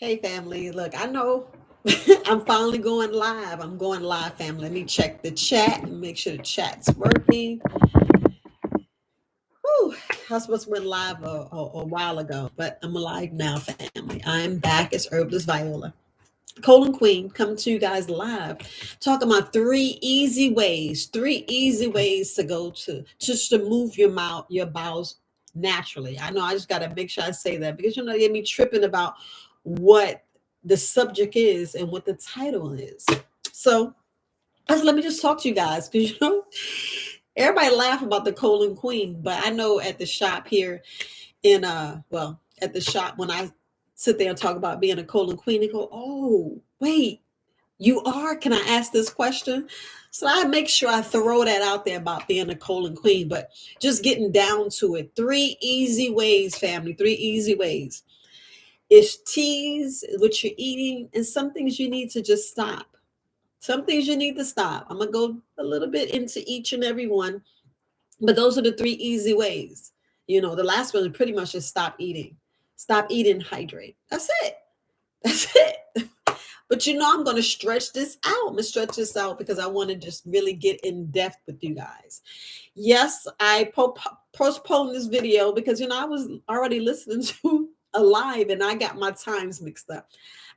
Hey, family. Look, I know I'm finally going live. I'm going live, family. Let me check the chat and make sure the chat's working. Whew, I was supposed to went live a while ago, but I'm alive now, family. I'm back as Herbalist Viola. Colon Queen coming to you guys live, talking about three easy ways to go to just to move your mouth, your bowels naturally. I know I just got to make sure I say that because you know they get me tripping about what the subject is and what the title is. So let me just talk to you guys because you know everybody laugh about the colon queen, but I know at the shop here in at the shop when I sit there and talk about being a colon queen, they go, "Oh, wait, you are? Can I ask this question?" So I make sure I throw that out there about being a colon queen, but just getting down to it. Three easy ways, family. Three easy ways. It's teas, what you're eating, and some things you need to just stop. Some things you need to stop. I'm gonna go a little bit into each and every one, but those are the three easy ways. You know, the last one is pretty much just stop eating. Stop eating, hydrate. That's it. That's it. But you know, I'm going to stretch this out. I'm going to stretch this out because I want to just really get in depth with you guys. Yes, I postponed this video because, you know, I was already listening to a live and I got my times mixed up.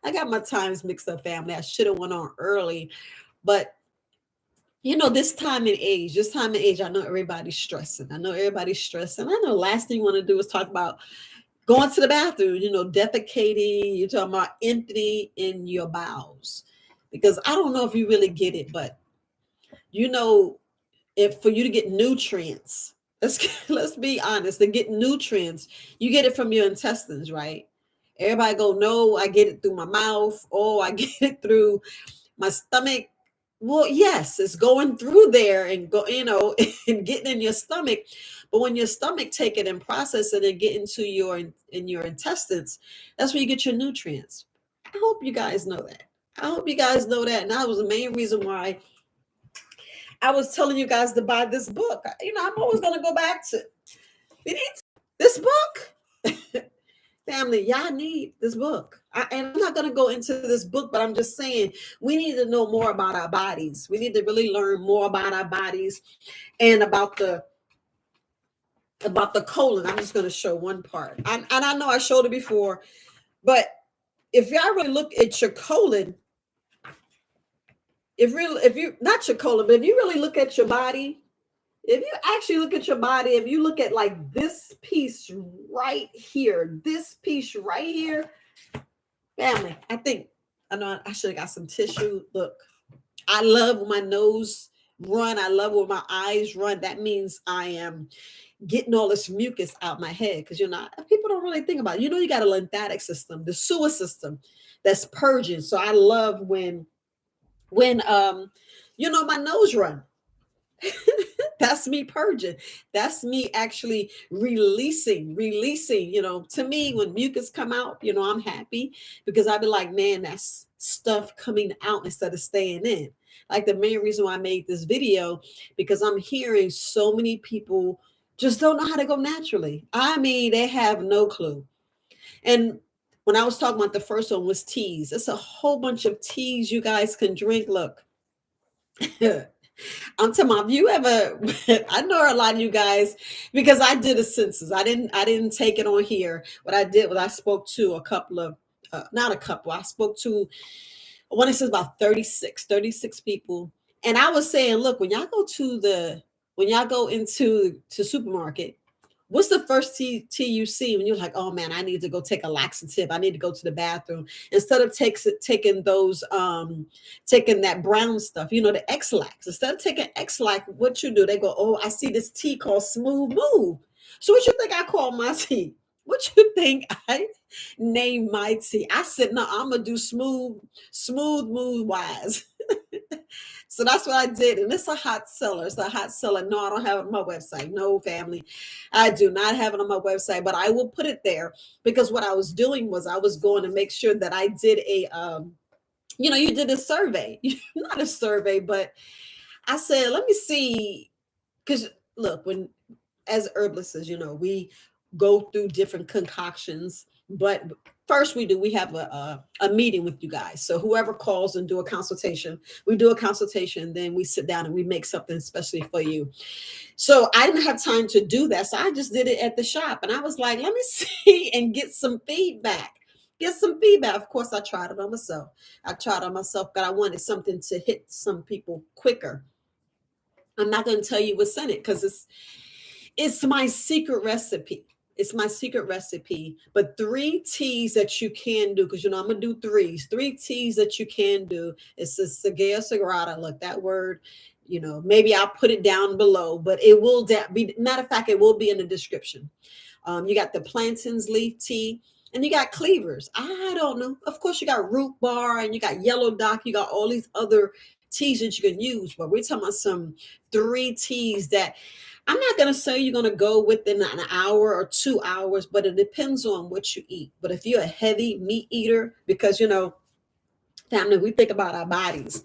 I got my times mixed up, family. I should have went on early. But, you know, this time and age, I know everybody's stressing. I know everybody's stressing. I know the last thing you want to do is talk about going to the bathroom, you know, defecating, you're talking about empty in your bowels. Because I don't know if you really get it, but you know, if for you to get nutrients, let's be honest, to get nutrients, you get it from your intestines, right? Everybody go, no, I get it through my mouth. Oh, I get it through my stomach. Well, yes, it's going through there and go, you know, and getting in your stomach. But when your stomach take it and process it and get into your intestines, that's where you get your nutrients. I hope you guys know that. I hope you guys know that. And that was the main reason why I was telling you guys to buy this book. You know, I'm always gonna go back to we need this book. Family, y'all need this book. And I'm not going to go into this book, but I'm just saying we need to know more about our bodies. We need to really learn more about our bodies and about the colon. I'm just going to show one part. And I know I showed it before, but if y'all really look at your colon, if you not your colon, but if you really look at your body, if you actually look at your body, if you look at like this piece right here, family, I know I should have got some tissue. Look, I love when my nose run. I love when my eyes run. That means I am getting all this mucus out my head because you know people don't really think about it. You know, you got a lymphatic system, the sewer system that's purging. So I love when you know my nose run. That's me purging. That's me actually releasing. You know, to me, when mucus come out, you know, I'm happy because I'd be like, man, that's stuff coming out instead of staying in. Like the main reason why I made this video, because I'm hearing so many people just don't know how to go naturally. I mean, they have no clue. And when I was talking about the first one was teas, it's a whole bunch of teas you guys can drink. Look. I'm talking about if you ever I know a lot of you guys because I did a census. I didn't take it on here. What I did was I spoke to a couple of not a couple. I spoke to I want to say about 36 people. And I was saying, look, when y'all go into to supermarket, what's the first tea you see when you're like, oh man, I need to go take a laxative. I need to go to the bathroom. Instead of taking those, taking that brown stuff, you know, the X-Lax. Instead of taking X-Lax, what you do, they go, oh, I see this tea called Smooth Move. So what you think I call my tea? What you think I named my tea? I said, no, I'm gonna do smooth move wise. So that's what I did. And it's a hot seller. It's a hot seller. No, I don't have it on my website. No, family. I do not have it on my website, but I will put it there because what I was doing was I was going to make sure that I did you know, you did a survey, not a survey, but I said, let me see. Because look, when as herbalists, you know, we go through different concoctions But first we have a meeting with you guys. So whoever calls and do a consultation, we do a consultation, then we sit down and we make something especially for you. So I didn't have time to do that. So I just did it at the shop. And I was like, let me see and get some feedback. Get some feedback. Of course, I tried it on myself. I tried it on myself, but I wanted something to hit some people quicker. I'm not going to tell you what's in it because it's my secret recipe. It's my secret recipe. But three teas that you can do, because I'm gonna do threes. Three teas that you can do. It's the sagrada. Look, that word. Maybe I'll put it down below, but it will be. Matter of fact, it will be in the description. You got the plantains leaf tea, and you got cleavers. I don't know. Of course, you got root bar, and you got yellow dock. You got all these other teas that you can use. But we're talking about some three teas that I'm not going to say you're going to go within an hour or 2 hours, but it depends on what you eat. But if you're a heavy meat eater, because, family, we think about our bodies.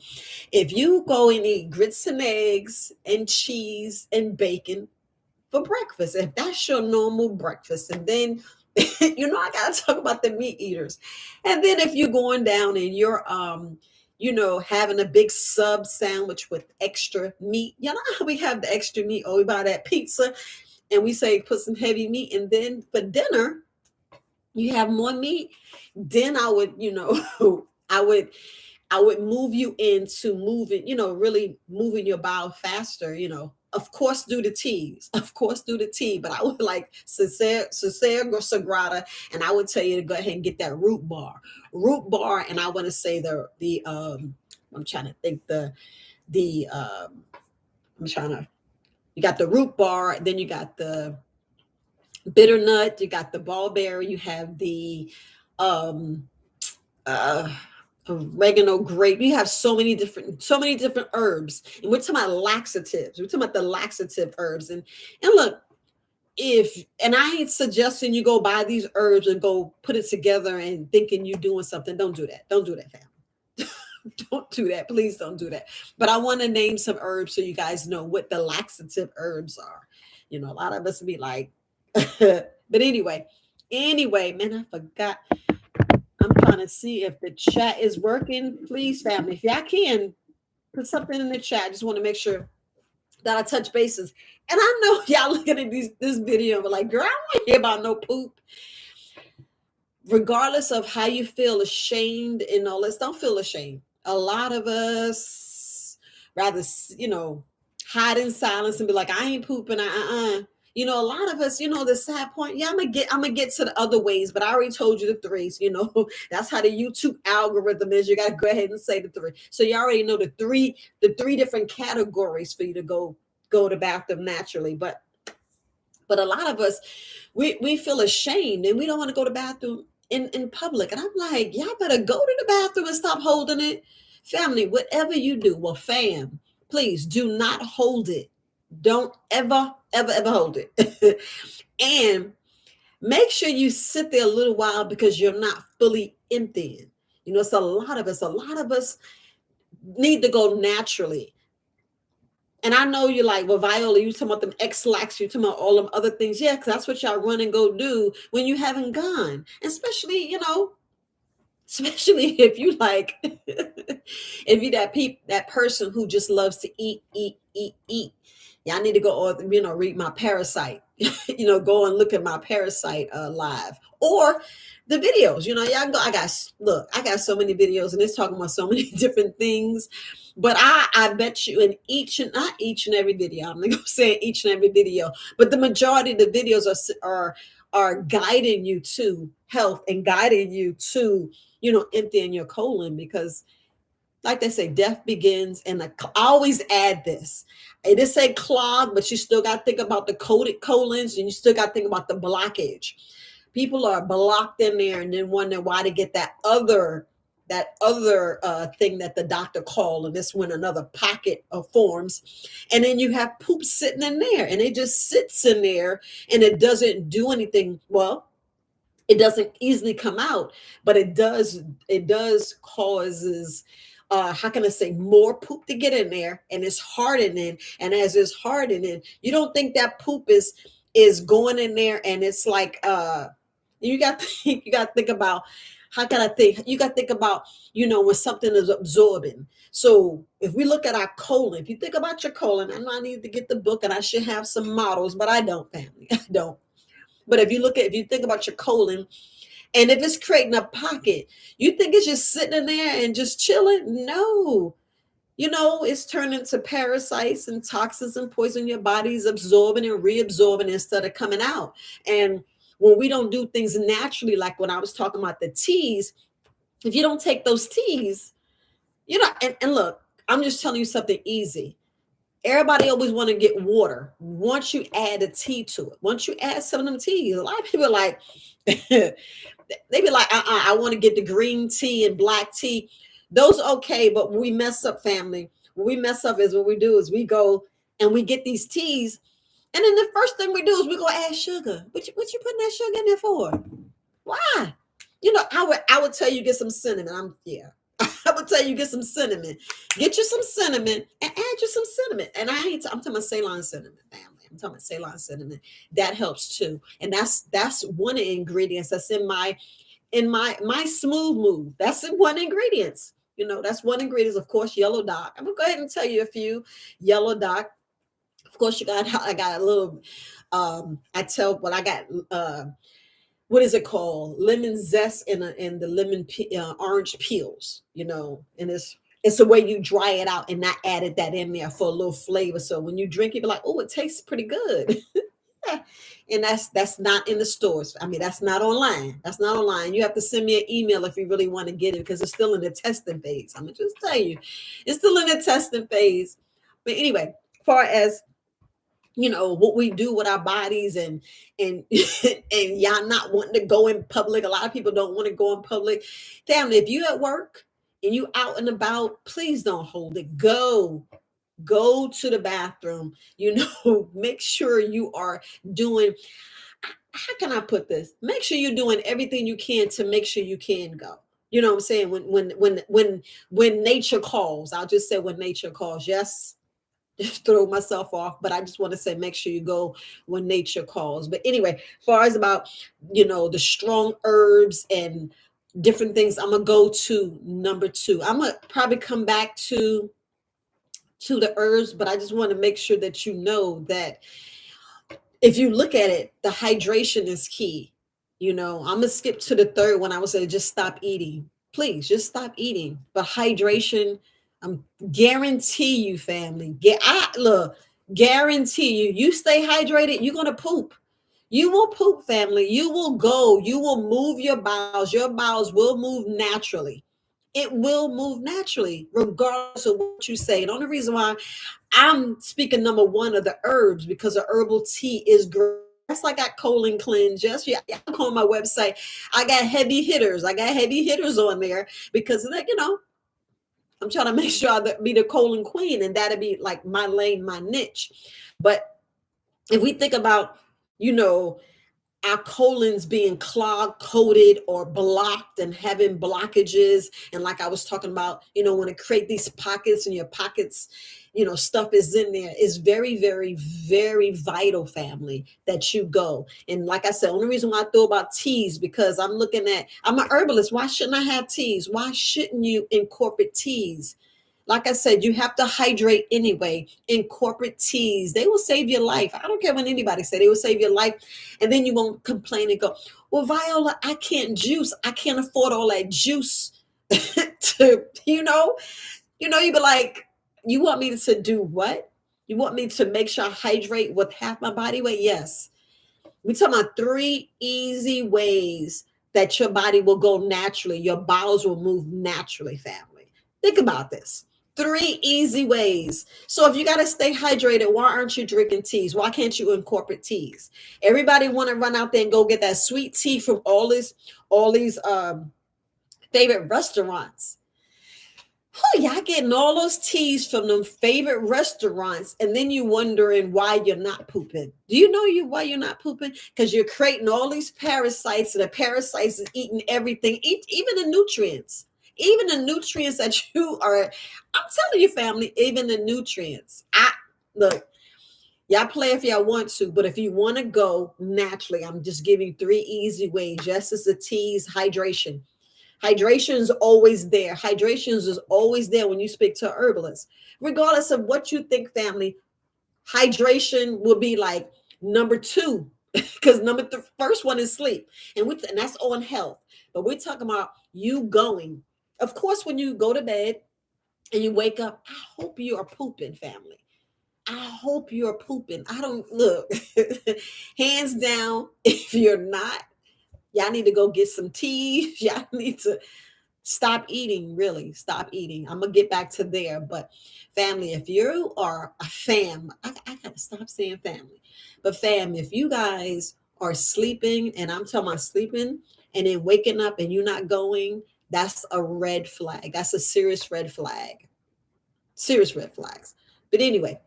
If you go and eat grits and eggs and cheese and bacon for breakfast, if that's your normal breakfast, and then, I got to talk about the meat eaters. And then if you're going down and you're, having a big sub sandwich with extra meat. You know how we have the extra meat, or we buy that pizza and we say put some heavy meat, and then for dinner you have more meat. Then I would, I would I would move you into moving, really moving your bowel faster, Of course, do the teas. Of course, do the tea. But I would like sagrada, and I would tell you to go ahead and get that root bar. And I want to say I'm trying to think I'm trying to. You got the root bar, then you got the bitter nut, you got the ballberry, you have the um uh oregano, grape. You have so many different herbs, and we're talking about laxatives. We're talking about the laxative herbs, and look, if and I ain't suggesting you go buy these herbs and go put it together and thinking you're doing something. Don't do that. Don't do that, fam. Don't do that. Please don't do that. But I want to name some herbs so you guys know what the laxative herbs are. A lot of us be like, but anyway, man, I forgot. I'm trying to see if the chat is working. Please, family, if y'all can put something in the chat. I just want to make sure that I touch bases. And I know y'all looking at this video, but like, girl, I don't want to hear about no poop. Regardless of how you feel ashamed and all this, don't feel ashamed. A lot of us rather, hide in silence and be like, I ain't pooping. A lot of us, the sad point. Yeah, I'm gonna get to the other ways, but I already told you the threes. That's how the YouTube algorithm is. You gotta go ahead and say the three. So you already know the three different categories for you to go to the bathroom naturally. But a lot of us, we feel ashamed and we don't want to go to the bathroom in public. And I'm like, y'all better go to the bathroom and stop holding it. Family, whatever you do, well, fam, please do not hold it. Don't ever, ever, ever hold it. And make sure you sit there a little while because you're not fully emptying. It's a lot of us need to go naturally. And I know you're like, well, Viola, you talking about them X-lax, you talking about all them other things. Yeah, because that's what y'all run and go do when you haven't gone. Especially, especially if you like, if you that person who just loves to eat, eat, eat, eat. Y'all need to go, read my Parasite, go and look at my Parasite live or the videos. Y'all go. I got so many videos and it's talking about so many different things. But I bet you in not each and every video, I'm not gonna say each and every video, but the majority of the videos are guiding you to health and guiding you to, emptying your colon, because like they say, death begins. And I always add this. It is say clog, but you still got to think about the coated colons, and you still got to think about the blockage. People are blocked in there and then wonder why they get that other thing that the doctor called, and this when another pocket of forms. And then you have poop sitting in there, and it just sits in there and it doesn't do anything. Well, it doesn't easily come out, but it does causes how can I say, more poop to get in there, and it's hardening. And as it's hardening, you don't think that poop is going in there and it's like You got to think, you got to think about, how can I think? You got to think about, when something is absorbing. So if we look at our colon, if you think about your colon, I know I need to get the book and I should have some models, but I don't, family. I don't. But if you think about your colon, and if it's creating a pocket, you think it's just sitting in there and just chilling? No. It's turning to parasites and toxins and poison your body's absorbing and reabsorbing instead of coming out. And when we don't do things naturally, like when I was talking about the teas, if you don't take those teas, and look, I'm just telling you something easy. Everybody always want to get water. Once you add a tea to it, once you add some of them teas, a lot of people are like, they be like, I want to get the green tea and black tea. Those are okay, but when we mess up, family, when we mess up is what we do is we go and we get these teas, and then the first thing we do is we go add sugar. What you putting that sugar in there for? Why? I would tell you get some cinnamon. I would tell you get some cinnamon. Get you some cinnamon and add you some cinnamon. And I'm talking about Ceylon cinnamon, family. I'm talking about Ceylon cinnamon. That helps too. And that's one of the ingredients that's in my smooth move. That's one ingredients. That's one ingredient. Of course, yellow dock. I'm gonna go ahead and tell you a few. Yellow dock. Of course, I got a little. I got. What is it called? Lemon zest and the orange peels. And it's the way you dry it out and not added that in there for a little flavor. So when you drink it, you're like, oh, it tastes pretty good. And that's not in the stores. I mean, that's not online. That's not online. You have to send me an email if you really want to get it, because it's still in the testing phase. I'm gonna just tell you, it's still in the testing phase. But anyway, as far as what we do with our bodies and and y'all not wanting to go in public. A lot of people don't want to go in public. Family, if you at work and you out and about, please don't hold it. Go to the bathroom. Make sure you are doing, how can I put this? Make sure you're doing everything you can to make sure you can go. You know what I'm saying? When nature calls, I'll just say when nature calls. Yes, just throw myself off, but I just want to say make sure you go when nature calls. But anyway, as far as about the strong herbs and different things, I'm gonna go to number two. I'm gonna probably come back to the herbs, but I just want to make sure that you know that if you look at it, the hydration is key. I'm gonna skip to the third one. I would say just stop eating. Please just stop eating. But hydration, I'm guarantee you, family. Look, guarantee you, you stay hydrated, you're gonna poop. You will poop, family. You will go. You will move your bowels. Your bowels will move naturally. It will move naturally, regardless of what you say. And the only reason why I'm speaking number one of the herbs, because the herbal tea is great. Yes, I got colon cleanse. Yes, yeah, go on my website. I got heavy hitters. I got heavy hitters on there because, I'm trying to make sure I be the colon queen, and that'll be like my lane, my niche. But if we think about, you know, our colons being clogged, coated, or blocked and having blockages. And like I was talking about, when it create these pockets and your pockets, stuff is in there. It's very, very, very vital, family, that you go. And like I said, only reason why I thought about teas, because I'm an herbalist. Why shouldn't I have teas? Why shouldn't you incorporate teas? Like I said, you have to hydrate anyway. Incorporate teas. They will save your life. I don't care what anybody say. They will save your life. And then you won't complain and go, well, Viola, I can't juice. I can't afford all that juice you be like, you want me to do what? You want me to make sure I hydrate with half my body weight? Yes. We're talking about 3 easy ways that your body will go naturally. Your bowels will move naturally, family. Think about this. 3 easy ways. So if you got to stay hydrated, why aren't you drinking teas? Why can't you incorporate teas? Everybody want to run out there and go get that sweet tea from all these favorite restaurants. Oh, y'all getting all those teas from them favorite restaurants, and then you wondering why you're not pooping. Do you know why you're not pooping? Because you're creating all these parasites, and the parasites is eating everything, even the nutrients. Even the nutrients that I'm telling you, family, even the nutrients. Look, Y'all play if y'all want to, but if you want to go naturally, I'm just giving you three easy ways. Just as the teas, hydration. Hydration is always there. Hydration is always there when you speak to a herbalist. Regardless of what you think, family, hydration will be like number two, because the first one is sleep, and that's on health. But we're talking about you going. Of course, when you go to bed and you wake up, I hope you are pooping, family. I hope you're pooping. I don't look, hands down. If you're not, y'all need to go get some tea. Y'all need to stop eating, really stop eating. I'm gonna get back to there, but family, if you are a I gotta stop saying family, but fam, if you guys are sleeping, and I'm talking about sleeping and then waking up and you're not going, that's a red flag. That's a serious red flag. Serious red flags. But anyway,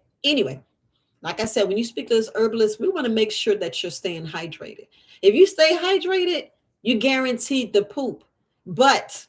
like I said, when you speak to this herbalist, we want to make sure that you're staying hydrated. If you stay hydrated, you guaranteed the poop. But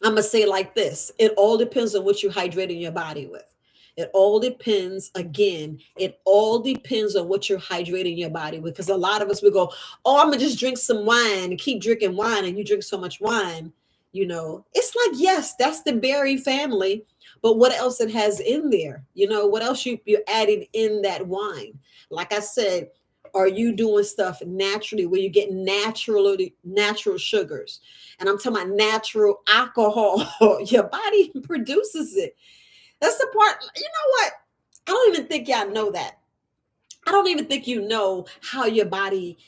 I'm gonna say it like this: it all depends on what you're hydrating your body with. It all depends, again, it all depends on what you're hydrating your body with. Because a lot of us will go, oh, I'm gonna just drink some wine and keep drinking wine, and you drink so much wine, it's like, yes, that's the berry family, but what else it has in there? What else you're adding in that wine? Like I said, are you doing stuff naturally where you get natural sugars? And I'm talking about natural alcohol. Your body produces it. That's the part. You know what? I don't even think y'all know that. I don't even think you know how your body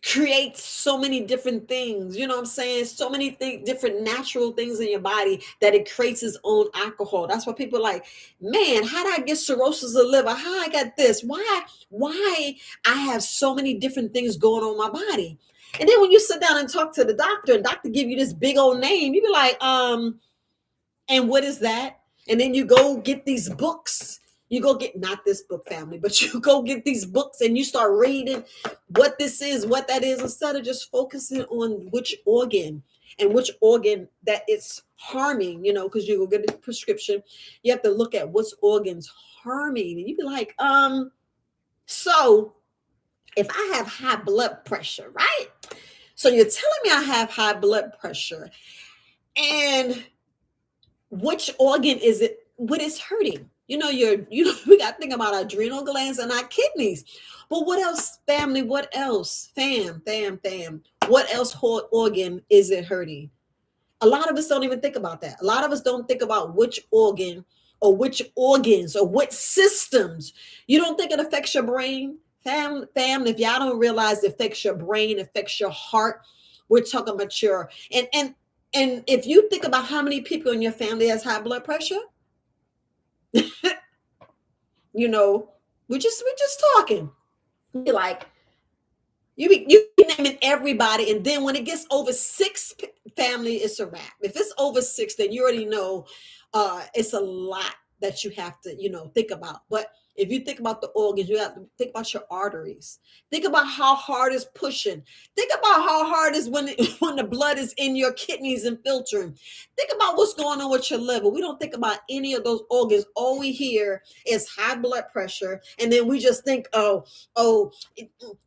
creates so many different things. You know what I'm saying? So many different natural things in your body that it creates its own alcohol. That's why people are like, man, how did I get cirrhosis of the liver? How I got this? Why I have so many different things going on in my body? And then when you sit down and talk to the doctor, and doctor give you this big old name, you be like, and what is that? And then you go get these books. You go get, not this book, family, but you go get these books and you start reading what this is, what that is, instead of just focusing on which organ and which organ that it's harming, because you go get a prescription. You have to look at what's organs harming. And you be like, so if I have high blood pressure, right? So you're telling me I have high blood pressure, and which organ is it? What is hurting? We got to think about our adrenal glands and our kidneys. But what else, family? What else, fam? What else organ is it hurting? A lot of us don't even think about that. A lot of us don't think about which organ or which organs or what systems. You don't think it affects your brain, fam. If y'all don't realize it affects your brain, affects your heart. We're talking about your and if you think about how many people in your family has high blood pressure, we're just talking. Be like, you be naming everybody, and then when it gets over six, family, it's a wrap. If it's over six, then you already know it's a lot that you have to think about. But if you think about the organs, you have to think about your arteries. Think about how hard it's pushing. Think about how hard it is when when the blood is in your kidneys and filtering. Think about what's going on with your liver. We don't think about any of those organs. All we hear is high blood pressure, and then we just think, oh,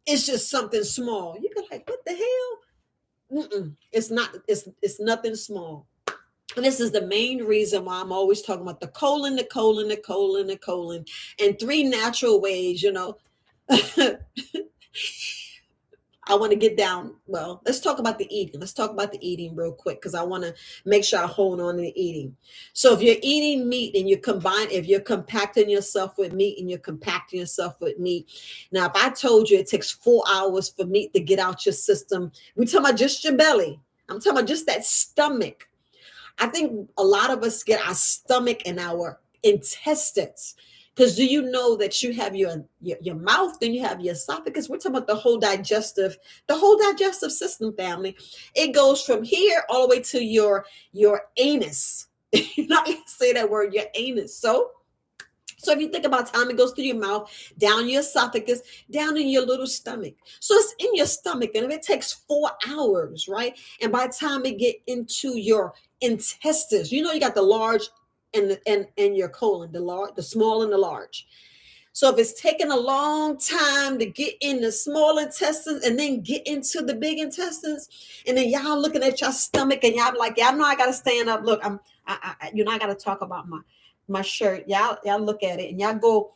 it's just something small. You be like, what the hell? It's not. It's nothing small. And this is the main reason why I'm always talking about the colon, and three natural ways. I want to get down. Well, let's talk about the eating. Let's talk about the eating real quick, because I want to make sure I hold on to the eating. So if you're eating meat and if you're compacting yourself with meat and you're compacting yourself with meat. Now, if I told you it takes 4 hours for meat to get out your system, we're talking about just your belly. I'm talking about just that stomach. I think a lot of us get our stomach and our intestines. Because do you know that you have your mouth, then you have your esophagus? We're talking about the whole digestive system, family. It goes from here all the way to your anus. You're not going to say that word, your anus. So if you think about time, it goes through your mouth, down your esophagus, down in your little stomach. So it's in your stomach, and if it takes 4 hours, right? And by the time it get into your intestines, you got the large and your colon, the small and the large. So if it's taking a long time to get in the small intestines and then get into the big intestines, and then y'all looking at your stomach and y'all like, y'all know I gotta stand up. Look, I gotta talk about my shirt. Y'all look at it and y'all go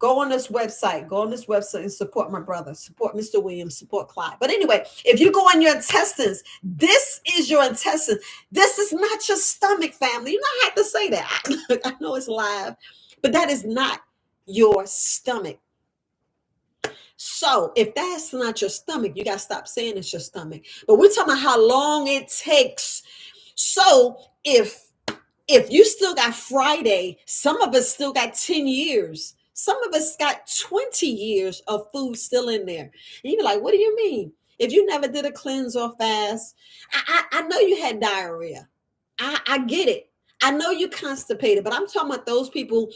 on this website, and support my brother, support Mr. Williams, support Clyde. But anyway, if you go on your intestines, this is your intestine. This is not your stomach, family. You don't have to say that. I know it's live, but that is not your stomach. So if that's not your stomach, you got to stop saying it's your stomach. But we're talking about how long it takes. So if you still got Friday, some of us still got 10 years. Some of us got 20 years of food still in there. And you're like, what do you mean? If you never did a cleanse or fast, I know you had diarrhea. I get it. I know you constipated, but I'm talking about those people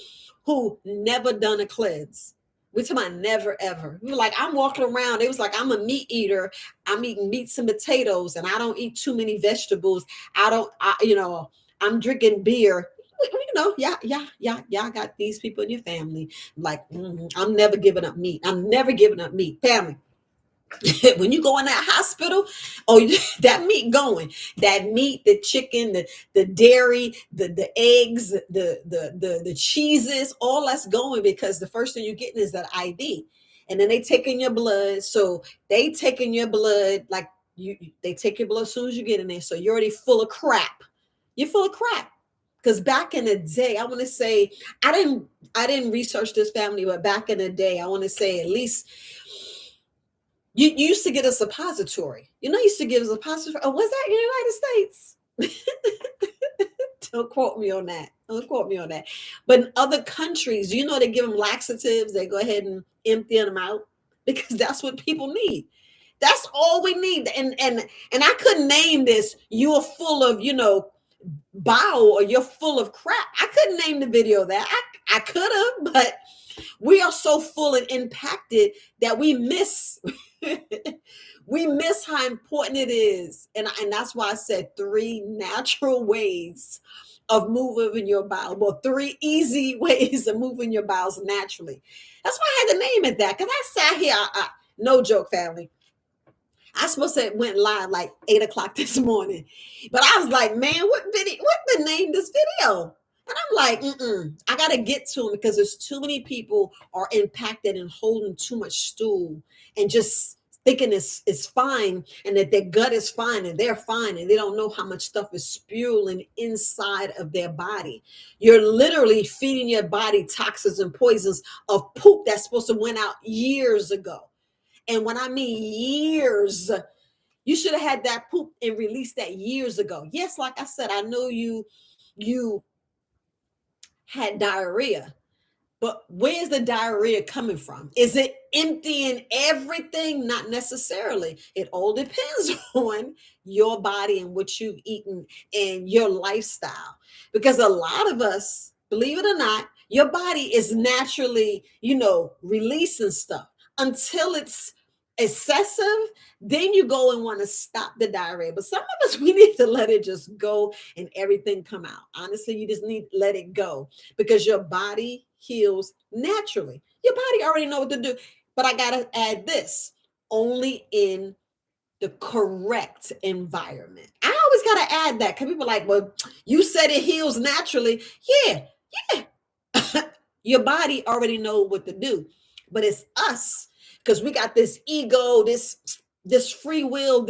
who never done a cleanse. We're talking about never ever. We were like, I'm walking around. It was like, I'm a meat eater. I'm eating meats and potatoes, and I don't eat too many vegetables. I'm drinking beer. Y'all got these people in your family. Like, I'm never giving up meat. I'm never giving up meat. Family, when you go in that hospital, oh, that meat, the chicken, the dairy, the eggs, the cheeses, all that's going because the first thing you're getting is that IV. And then they taking your blood. So they taking your blood, like they take your blood as soon as you get in there. So you're already full of crap. You're full of crap. Because back in the day, I want to say, I didn't research this family, but back in the day, I want to say at least you used to get a suppository. You used to give us a suppository. Oh, was that in the United States? Don't quote me on that. Don't quote me on that. But in other countries, they give them laxatives. They go ahead and empty them out because that's what people need. That's all we need. And I couldn't name this. You're full of, bile, or you're full of crap. I couldn't name the video of that. I could have, but we are so full and impacted that we miss how important it is. And that's why I said 3 natural ways of moving your bowels. Well, 3 easy ways of moving your bowels naturally. That's why I had to name it that, because I sat here, no joke, family. I supposed to have went live like 8 o'clock this morning, but I was like, man, what the name this video? And I'm like, I got to get to them because there's too many people are impacted and holding too much stool and just thinking it's fine and that their gut is fine and they're fine and they don't know how much stuff is spewing inside of their body. You're literally feeding your body toxins and poisons of poop that's supposed to went out years ago. And when I mean years, you should have had that poop and released that years ago. Yes, like I said, I know you had diarrhea, but where's the diarrhea coming from? Is it emptying everything? Not necessarily. It all depends on your body and what you've eaten and your lifestyle. Because a lot of us, believe it or not, your body is naturally, releasing stuff until it's excessive. Then you go and want to stop the diarrhea. But some of us, we need to let it just go and everything come out. Honestly, you just need to let it go because your body heals naturally. Your body already know what to do. But I got to add this, only in the correct environment. I always got to add that because people are like, well, you said it heals naturally. Yeah. Your body already know what to do. But it's us because we got this ego, this free will,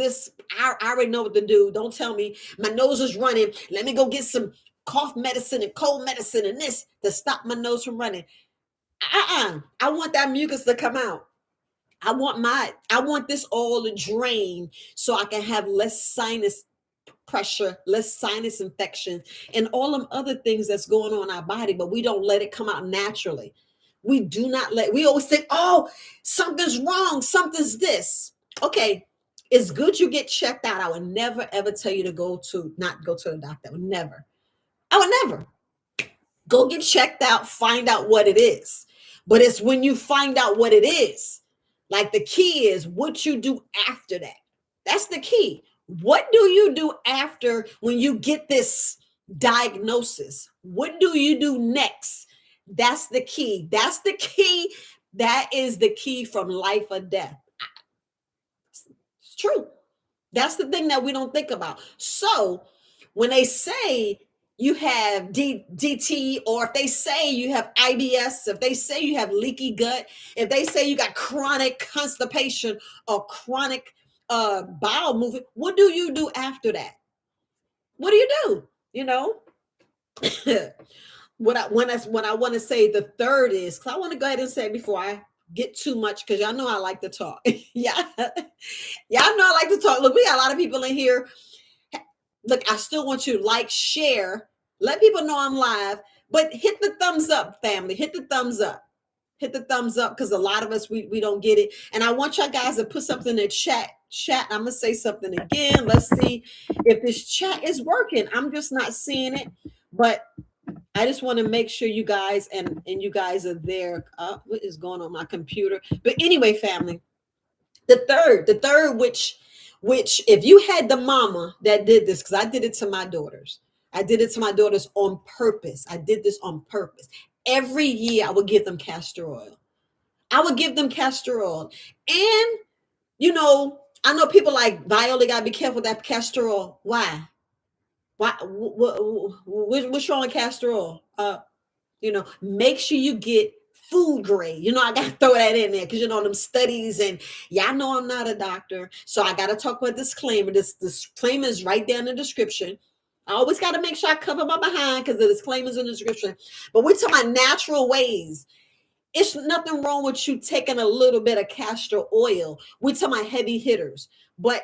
I already know what to do. Don't tell me my nose is running. Let me go get some cough medicine and cold medicine and this to stop my nose from running. I want that mucus to come out. I want this all to drain so I can have less sinus pressure, less sinus infection, and all them other things that's going on in our body, but we don't let it come out naturally. We always think, oh, something's wrong, something's this. Okay, it's good you get checked out. I would never, ever tell you to not go to the doctor. I would never. Go get checked out, find out what it is. But it's when you find out what it is, like the key is what you do after that. That's the key. What do you do after when you get this diagnosis? What do you do next? That's the key. That's the key. That is the key from life or death. It's true. That's the thing that we don't think about. So when they say you have DT, or if they say you have IBS, if they say you have leaky gut, if they say you got chronic constipation or chronic bowel movement, what do you do after that? What do you do? You know, what I want to say the third is, because I want to go ahead and say it before I get too much, because y'all know I like to talk. Yeah, y'all know I like to talk. Look, we got a lot of people in here. Look, I still want you to like, share, let people know I'm live, but hit the thumbs up, family. Hit the thumbs up. Hit the thumbs up, because a lot of us we don't get it. And I want y'all guys to put something in the chat. I'm gonna say something again. Let's see if this chat is working. I'm just not seeing it, but I just want to make sure you guys and you guys are there. What is going on my computer? But anyway, family, the third, which if you had the mama that did this, because I did it to my daughters. I did it to my daughters on purpose. I did this on purpose. Every year I would give them castor oil. I would give them castor oil. And you know, I know people like, Viola, gotta be careful with that castor oil. Why? Why? What's wrong with castor oil? You know, make sure you get food grade. You know, I gotta throw that in there, because you know them studies, and y'all know I'm not a doctor, so I gotta talk about disclaimer. This disclaimer is right there in the description. I always got to make sure I cover my behind, because the disclaimer's in the description. But we're talking about natural ways. It's nothing wrong with you taking a little bit of castor oil. We're talking about heavy hitters. But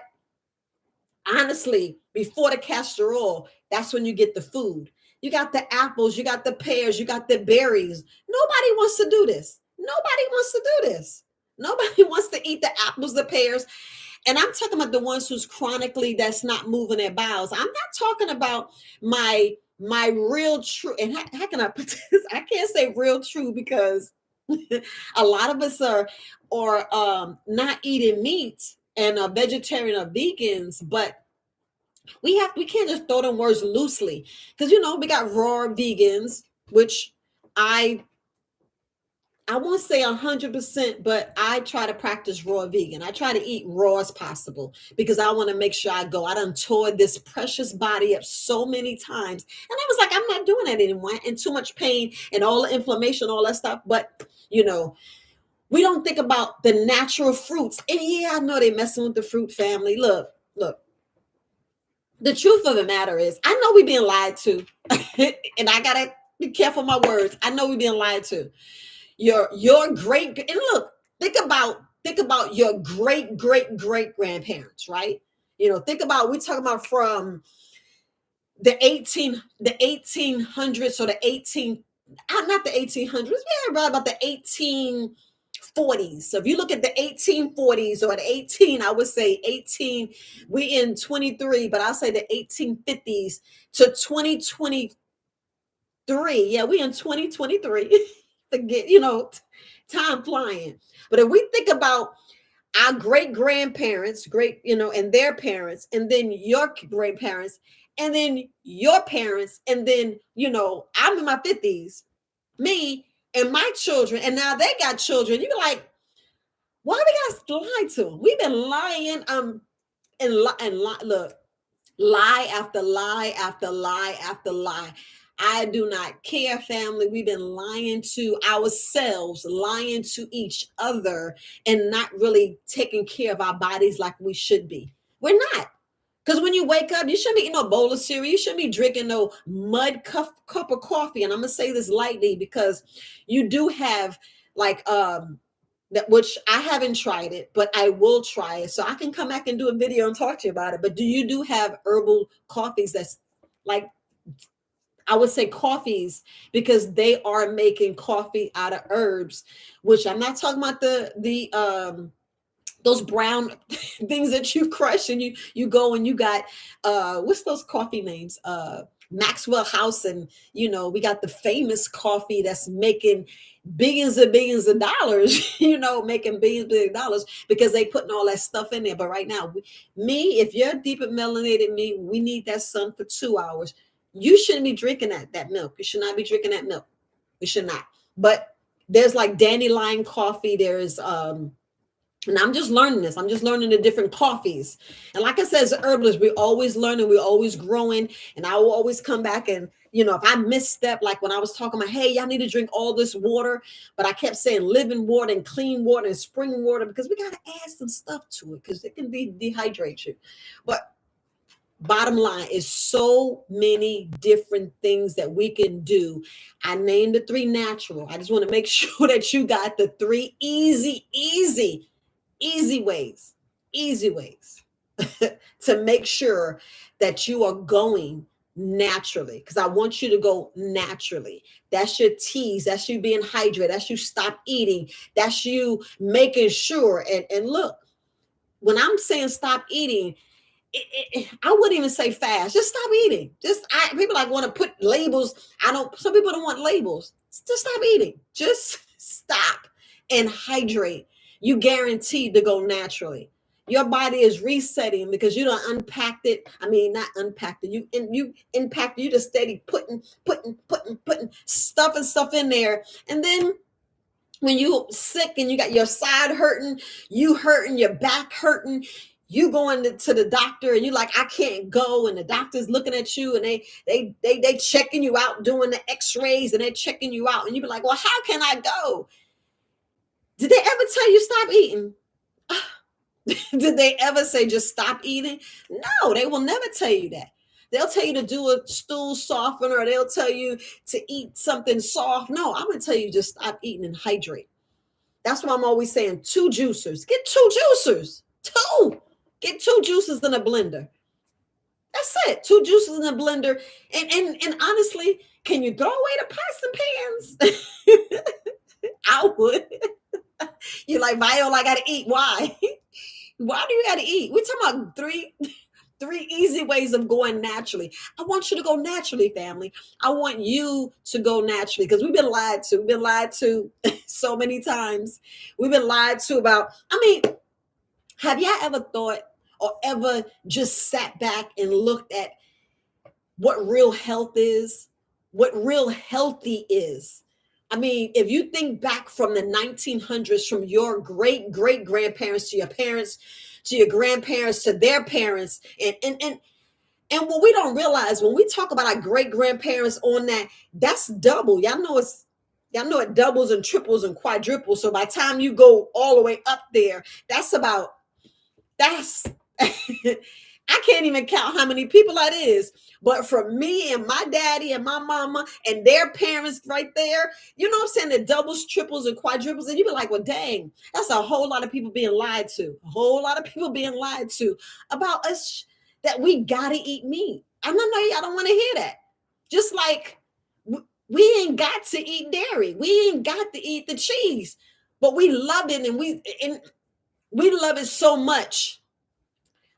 honestly, before the castor oil, that's when you get the food. You got the apples, you got the pears, you got the berries. Nobody wants to do this. Nobody wants to do this. Nobody wants to eat the apples, the pears. And I'm talking about the ones who's chronically that's not moving their bowels. I'm not talking about my real true. And how can I put this? I can't say real true, because a lot of us are not eating meat and are vegetarian or vegans, but we can't just throw them words loosely, because you know we got raw vegans, which I won't say 100%, but I try to practice raw vegan. I try to eat raw as possible, because I want to make sure I go. I done tore this precious body up so many times, and I was like, I'm not doing that anymore. And too much pain and all the inflammation, all that stuff. But you know, we don't think about the natural fruits. And yeah, I know they messing with the fruit family. Look. The truth of the matter is, I know we're being lied to, and I gotta be careful my words. I know we're being lied to. Your great, and look, think about your great grandparents, right? You know, think about, we're talking about from the 1800s, or the 18, not the 1800s, yeah, right, about the 1840s. So if you look at the 1840s, or the 18, I would say 18, we in 23, but I'll say the 1850s to 2023. Yeah, we in 2023. Forget, you know, time flying. But if we think about our great grandparents, great, you know, and their parents, and then your great parents, and then your parents, and then, you know, I'm in my 50s, me and my children, and now they got children. You be like, why we got to lie to them? We've been lying, look, lie after lie after lie after lie. I do not care, family. We've been lying to ourselves, lying to each other, and not really taking care of our bodies like we should be. We're not. Because when you wake up, you shouldn't be eating no bowl of cereal. You shouldn't be drinking no mud cup of coffee. And I'm gonna say this lightly, because you do have like that, which I haven't tried it, but I will try it. So I can come back and do a video and talk to you about it. But do have herbal coffees that's like, I would say coffees, because they are making coffee out of herbs, which I'm not talking about the those brown things that you crush, and you go and you got what's those coffee names, Maxwell House, and you know we got the famous coffee that's making billions and billions of dollars, you know, making billions of dollars, because they putting all that stuff in there. But right now, if you're deep and melanated me, we need that sun for 2 hours. You shouldn't be drinking that milk. You should not be drinking that milk. We should not. But there's like dandelion coffee. There's and I'm just learning this. I'm just learning the different coffees. And like I said, as herbalists, we're always learning, we're always growing. And I will always come back and, if I misstep, like when I was talking about, hey, y'all need to drink all this water, but I kept saying living water and clean water and spring water because we got to add some stuff to it because it can dehydrate you. But bottom line is so many different things that we can do. I named the 3 natural. I just want to make sure that you got the 3 easy ways to make sure that you are going naturally, because I want you to go naturally. That's your teas, that's you being hydrated, that's you stop eating, that's you making sure. And look, when I'm saying stop eating, I wouldn't even say fast. Just stop eating. People like want to put labels. Some people don't want labels. Just stop eating. Just stop and hydrate. You guaranteed to go naturally. Your body is resetting because you don't unpacked it. I mean, not unpacked it. You impacted. You just steady putting stuff in there, and then when you sick and you got your side hurting, your back hurting, you going to the doctor and you're like, I can't go, and the doctor's looking at you and they checking you out, doing the x-rays, and they're checking you out, and you be like, well, how can I go? Did they ever tell you stop eating? Did they ever say just stop eating? No, they will never tell you that. They'll tell you to do a stool softener, or they'll tell you to eat something soft. No, I'm going to tell you just stop eating and hydrate. That's why I'm always saying 2 juicers. Get 2 juicers. 2. Get 2 juices in a blender. That's it. 2 juices in a blender. And honestly, can you throw away the pots and pans? I would. You're like, Viola, I got to eat. Why? Why do you got to eat? We're talking about three easy ways of going naturally. I want you to go naturally, family. I want you to go naturally, because we've been lied to. We've been lied to so many times. We've been lied to about, have y'all ever thought or ever just sat back and looked at what real health is? What real healthy is? If you think back from the 1900s, from your great grandparents to your parents, to your grandparents, to their parents, and what we don't realize when we talk about our great grandparents on that, that's double. Y'all know it doubles and triples and quadruples. So by the time you go all the way up there, that's I can't even count how many people that is. But for me and my daddy and my mama and their parents right there, you know what I'm saying? The doubles, triples, and quadruples. And you be like, well, dang, that's a whole lot of people being lied to. A whole lot of people being lied to about us, that we got to eat meat. And I know y'all don't want to hear that. Just like we ain't got to eat dairy. We ain't got to eat the cheese. But we love it, and we love it so much.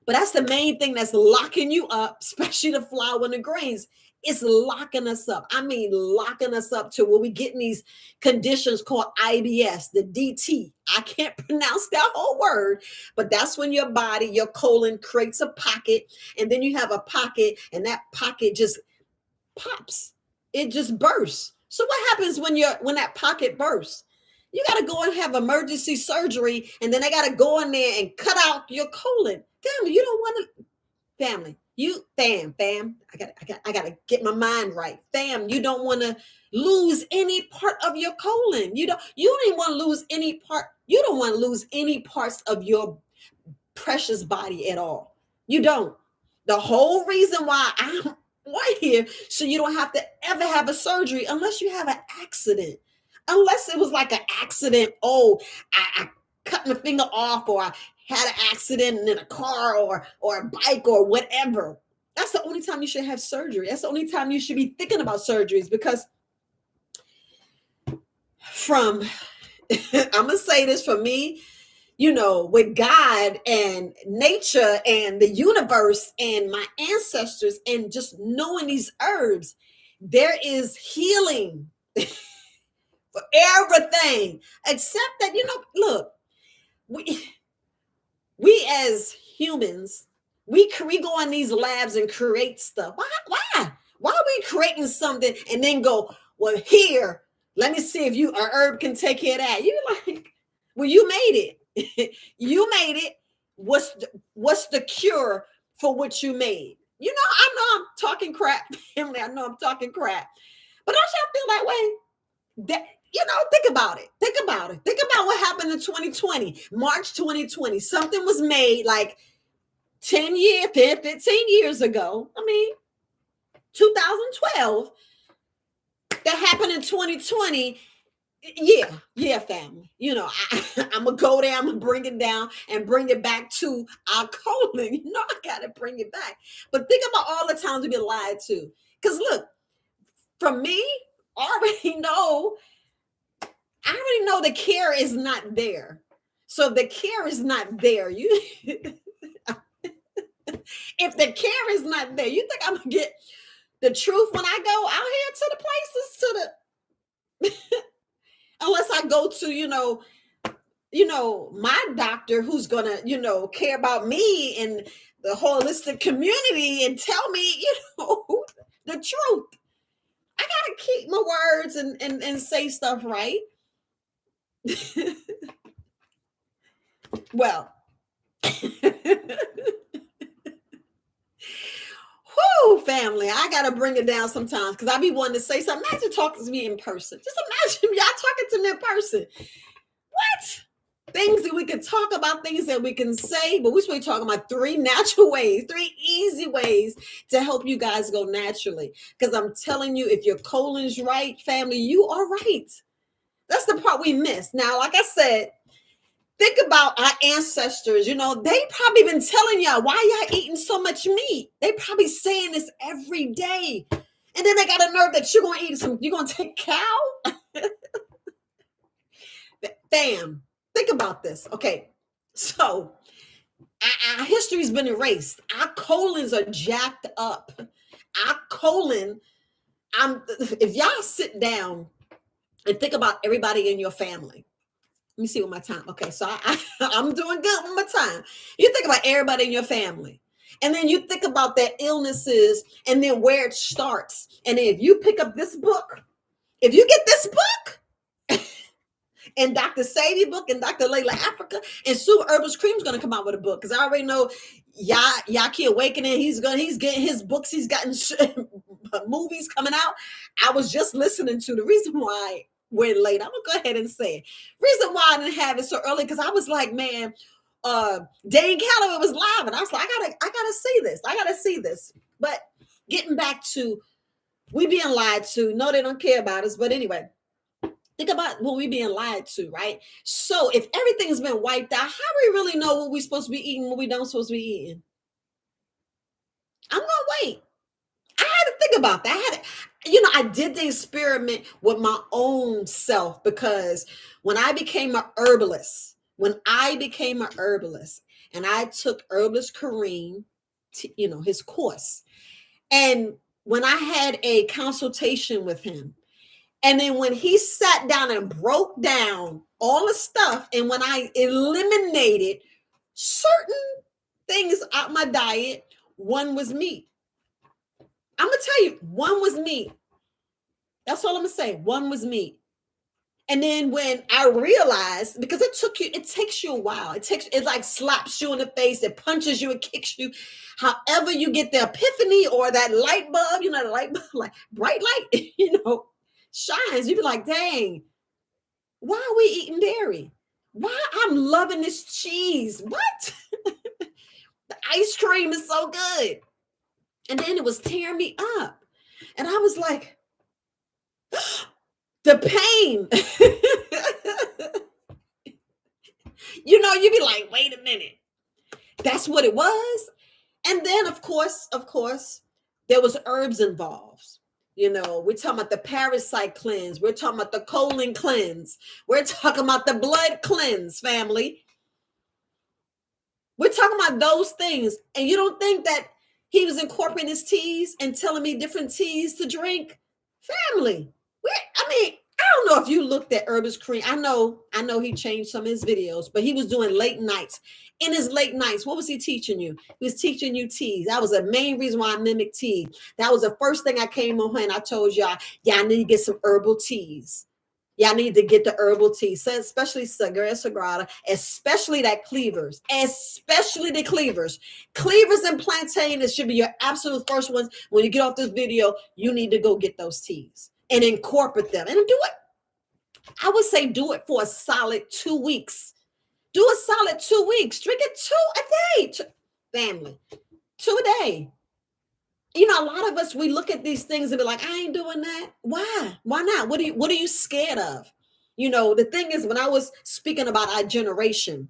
But that's the main thing that's locking you up, especially the flour and the grains. It's locking us up. Locking us up to where we get in these conditions called IBS, the DT. I can't pronounce that whole word, but that's when your body, your colon creates a pocket, and then you have a pocket, and that pocket just pops. It just bursts. So what happens when that pocket bursts? You got to go and have emergency surgery, and then they got to go in there and cut out your colon. Family, you don't want to. Family, fam. I got to get my mind right. Fam, you don't want to lose any part of your colon. You don't even want to lose any part. You don't want to lose any parts of your precious body at all. You don't. The whole reason why I'm right here, so you don't have to ever have a surgery unless you have an accident. Unless it was like an accident. Oh, I cut my finger off, or I had an accident in a car or a bike or whatever. That's the only time you should have surgery. That's the only time you should be thinking about surgeries, because I'm going to say this for me, with God and nature and the universe and my ancestors and just knowing these herbs, there is healing for everything, except that, look, we as humans, we go in these labs and create stuff. Why are we creating something and then go, well, here, Let me see if you a herb can take care of that. You like, well, you made it. You made it. What's the cure for what you made? You know, I know I'm talking crap, family. I know I'm talking crap. But don't y'all feel that way? That, you know, think about it. Think about it. Think about what happened in 2020, March 2020. Something was made like 10 years, 10, 15 years ago. I mean, 2012. That happened in 2020. Yeah, family. You know, I'm gonna go there, I'm gonna bring it down and bring it back to our colon. You know, I gotta bring it back. But think about all the times we've been lied to. Because look, for me, I already know the care is not there. So if the care is not there, you if the care is not there, you think I'm gonna get the truth when I go out here to the places to the unless I go to, my doctor who's gonna, care about me and the holistic community and tell me, the truth. I gotta keep my words and say stuff right. Well, whoo, family, I gotta bring it down sometimes because I be wanting to say something. Imagine talking to me in person. Just imagine y'all talking to me in person. What? Things that we can talk about, things that we can say, but we're supposed to be talking about three natural ways, three easy ways to help you guys go naturally. Because I'm telling you, if your colon's right, family, you are right. That's the part we miss. Now, like I said, think about our ancestors. They probably been telling y'all why y'all eating so much meat. They probably saying this every day. And then they got a nerve that you're gonna take cow? Bam. Think about this. Okay. So our history's been erased. Our colons are jacked up. Our colon, if y'all sit down and think about everybody in your family. Let me see what my time. Okay, so I'm doing good with my time. You think about everybody in your family. And then you think about their illnesses and then where it starts. And then if you pick up this book, if you get this book, and Dr. Sadie book and Dr. Layla Africa and Sue Herbal's Cream's gonna come out with a book because I already know Yaki Awakening. He's getting his books. He's gotten movies coming out. I was just listening to the reason why we're late. I'm gonna go ahead and say it. Reason why I didn't have it so early because I was like, man, Dane Calloway was live, and I was like, I gotta see this. I gotta see this. But getting back to we being lied to. No, they don't care about us. But anyway. Think about what we being lied to, right? So if everything's been wiped out, how do we really know what we're supposed to be eating, what we don't supposed to be eating? I'm gonna wait. I had to think about that. I did the experiment with my own self because when I became an herbalist, and I took Herbalist Kareem, his course, and when I had a consultation with him. And then when he sat down and broke down all the stuff, and when I eliminated certain things out my diet, one was meat. I'm gonna tell you, one was meat. That's all I'm gonna say. One was meat. And then when I realized, because it takes you a while. It like slaps you in the face, it punches you, it kicks you. However, you get the epiphany or that light bulb, the light bulb, like bright light, shines. You be like, dang, why are we eating dairy? Why I'm loving this cheese? What? The ice cream is so good. And then it was tearing me up. And I was like, the pain. You'd be like, wait a minute. That's what it was. And then of course, there was herbs involved. We're talking about the parasite cleanse. We're talking about the colon cleanse. We're talking about the blood cleanse, family. We're talking about those things. And you don't think that he was incorporating his teas and telling me different teas to drink? Family. I don't know if you looked at Herbal's Cream. I know he changed some of his videos, but he was doing late nights. In his late nights, what was he teaching you? He was teaching you teas. That was the main reason why I mimicked tea. That was the first thing I came on and I told y'all need to get some herbal teas. Y'all need to get the herbal tea, so especially sagrada, especially that cleavers, especially the cleavers. Cleavers and plantain, it should be your absolute first ones. When you get off this video, you need to go get those teas and incorporate them and do it. I would say do it for a solid 2 weeks. Do a solid 2 weeks. Drink it 2 a day. Family, 2 a day. You know, a lot of us, we look at these things and be like, I ain't doing that. Why? Why not? What are you scared of? You know, the thing is, when I was speaking about our generation,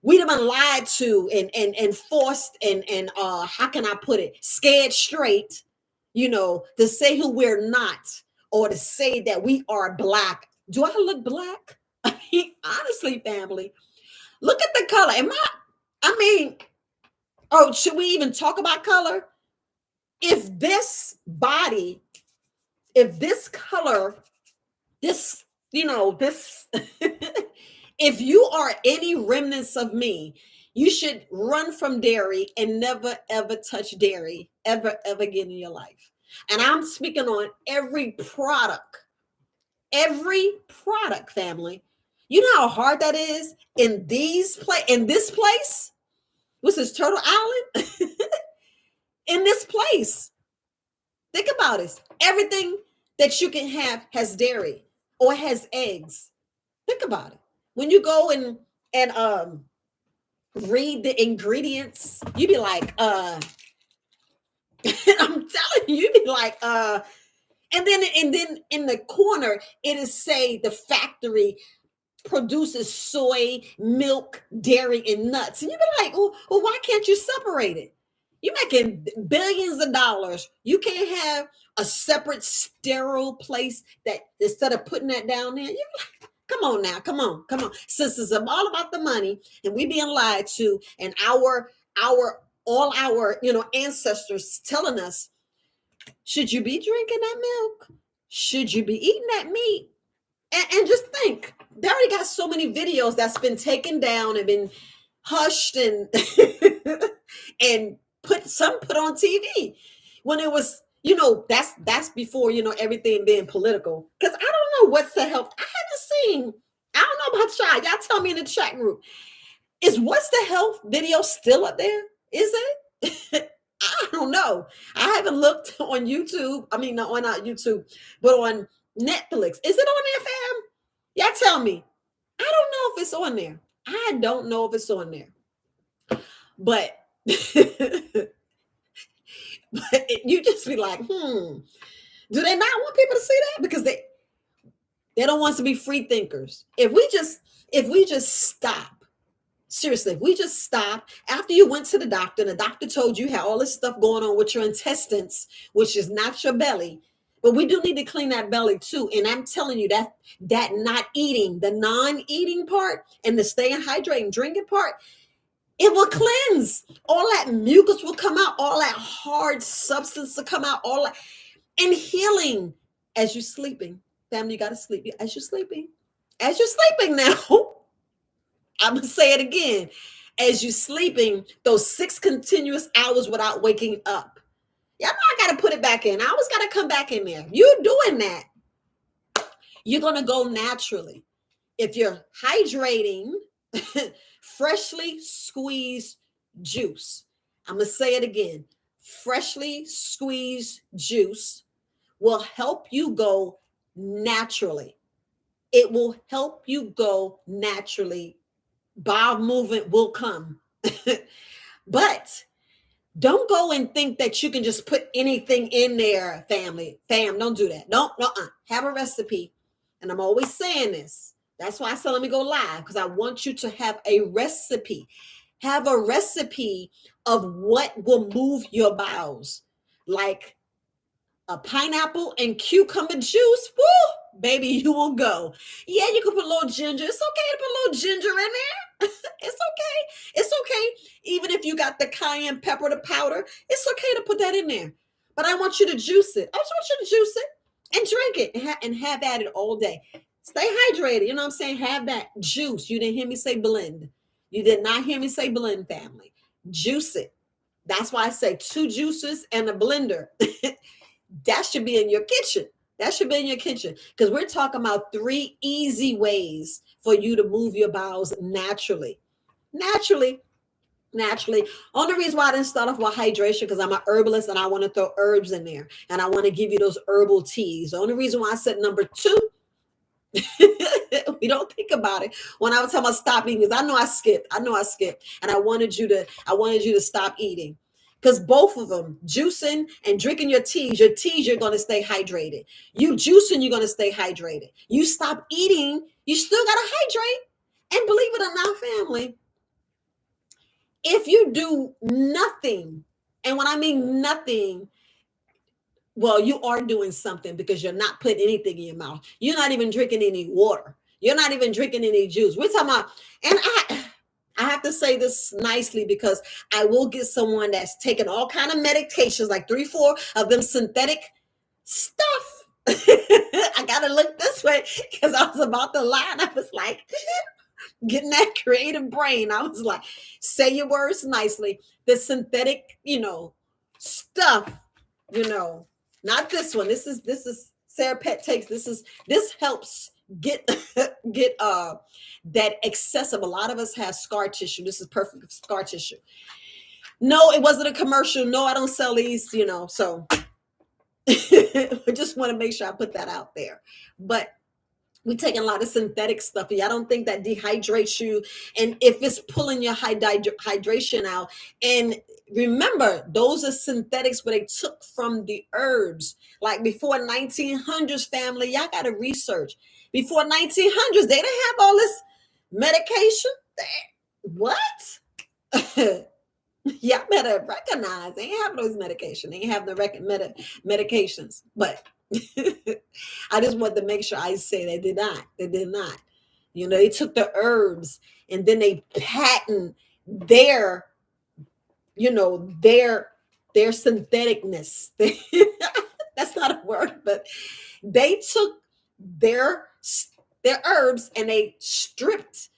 we'd have been lied to and forced and how can I put it? Scared straight, you know, to say who we're not or to say that we are black. Do I look black? I mean, honestly, family, look at the color. I mean, oh, should we even talk about color? If this body, if this color, this, you know, this, if you are any remnants of me, you should run from dairy and never, ever touch dairy ever again in your life. And I'm speaking on every product, family. You know how hard that is in this place? What's this, Turtle Island? In this place. Think about it. Everything that you can have has dairy or has eggs. Think about it. When you go and read the ingredients, you be like, I'm telling you be like, and then in the corner, it is say the factory produces soy, milk, dairy, and nuts. And you be like, well, why can't you separate it? You're making billions of dollars. You can't have a separate sterile place that instead of putting that down there, you're like, come on now, come on. Since it's all about the money and we being lied to, and all our ancestors telling us, should you be drinking that milk? Should you be eating that meat? And just think, they already got so many videos that's been taken down and been hushed and and put on TV when it was, that's before, everything being political. Because I don't know what's the health. I haven't seen, I don't know about y'all. Y'all tell me in the chat group. Is What's the Health video still up there? Is it? I don't know. I haven't looked on YouTube. I mean, not YouTube, but on Netflix. Is it on there, fam? Y'all tell me. I don't know if it's on there. I don't know if it's on there. But, but you just be like, do they not want people to see that? Because they don't want us to be free thinkers. If we just stop. Seriously, if we just stop after you went to the doctor and the doctor told you had all this stuff going on with your intestines, which is not your belly, but we do need to clean that belly too. And I'm telling you that not eating, the non-eating part and the staying hydrated, drinking part, it will cleanse. All that mucus will come out, all that hard substance will come out, all that, and healing as you're sleeping. Family, you got to sleep as you're sleeping. As you're sleeping now. I'm going to say it again. As you're sleeping, those 6 continuous hours without waking up. Y'all know I got to put it back in. I always got to come back in there. You're doing that. You're going to go naturally. If you're hydrating, freshly squeezed juice. I'm going to say it again. Freshly squeezed juice will help you go naturally. It will help you go naturally. Bowel movement will come. But don't go and think that you can just put anything in there, family. Fam, don't do that. Don't. Have a recipe. And I'm always saying this. That's why I said let me go live, because I want you to have a recipe. Have a recipe of what will move your bowels. Like a pineapple and cucumber juice. Woo, baby, you will go. Yeah, you can put a little ginger. It's okay to put a little ginger in there. It's okay. It's okay. Even if you got the cayenne pepper, the powder, it's okay to put that in there. But I want you to juice it. I just want you to juice it and drink it and have at it all day. Stay hydrated. You know what I'm saying? Have that juice. You didn't hear me say blend. You did not hear me say blend, family. Juice it. That's why I say 2 juices and a blender. That should be in your kitchen. That should be in your kitchen because we're talking about 3 easy ways for you to move your bowels naturally. Naturally, naturally. Only reason why I didn't start off with hydration because I'm an herbalist and I want to throw herbs in there and I want to give you those herbal teas. The only reason why I said number two, we don't think about it when I was talking about stop eating because I know I skipped and I wanted you to stop eating because both of them, juicing and drinking your teas, you're going to stay hydrated. You juicing, you're going to stay hydrated. You stop eating, you still got to hydrate. And believe it or not, family, if you do nothing, and when I mean nothing, well, you are doing something because you're not putting anything in your mouth. You're not even drinking any water. You're not even drinking any juice. We're talking about, and I have to say this nicely because I will get someone that's taking all kind of medications, like 3, 4 of them synthetic stuff. I gotta look this way because I was about to lie and I was like, getting that creative brain. I was like, say your words nicely. The synthetic, stuff, not this one. This is Sarah Pet takes. This helps get get that excessive. A lot of us have scar tissue. This is perfect scar tissue. No, it wasn't a commercial. No, I don't sell these, so I just want to make sure I put that out there. But we taking a lot of synthetic stuff. I don't think that dehydrates you. And if it's pulling your hydration out, and remember, those are synthetics where they took from the herbs. Like before 1900s, family, y'all got to research. Before 1900s, they didn't have all this medication. What? Y'all better recognize they ain't have those medication. They ain't have the medications. But I just want to make sure I say they did not. They did not. They took the herbs and then they patent their, their syntheticness. That's not a word, but they took their herbs and they stripped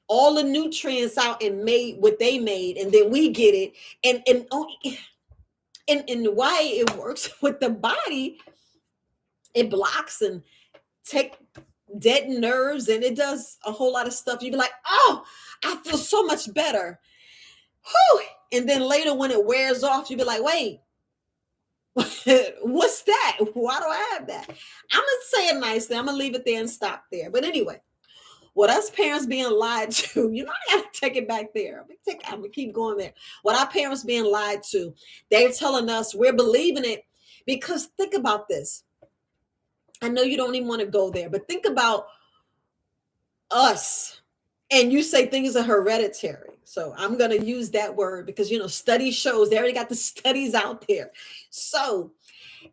all the nutrients out and made what they made, and then we get it. And why it works with the body, it blocks and take dead nerves, and it does a whole lot of stuff. You'd be like, oh, I feel so much better. Whew. And then later when it wears off, you'd be like, wait, what's that? Why do I have that? I'm going to say it nicely. I'm going to leave it there and stop there. But anyway, what us parents being lied to, I got to take it back there. I'm going to keep going there. What our parents being lied to, they're telling us we're believing it because think about this. I know you don't even want to go there, but think about us. And you say things are hereditary. So I'm going to use that word because, study shows, they already got the studies out there. So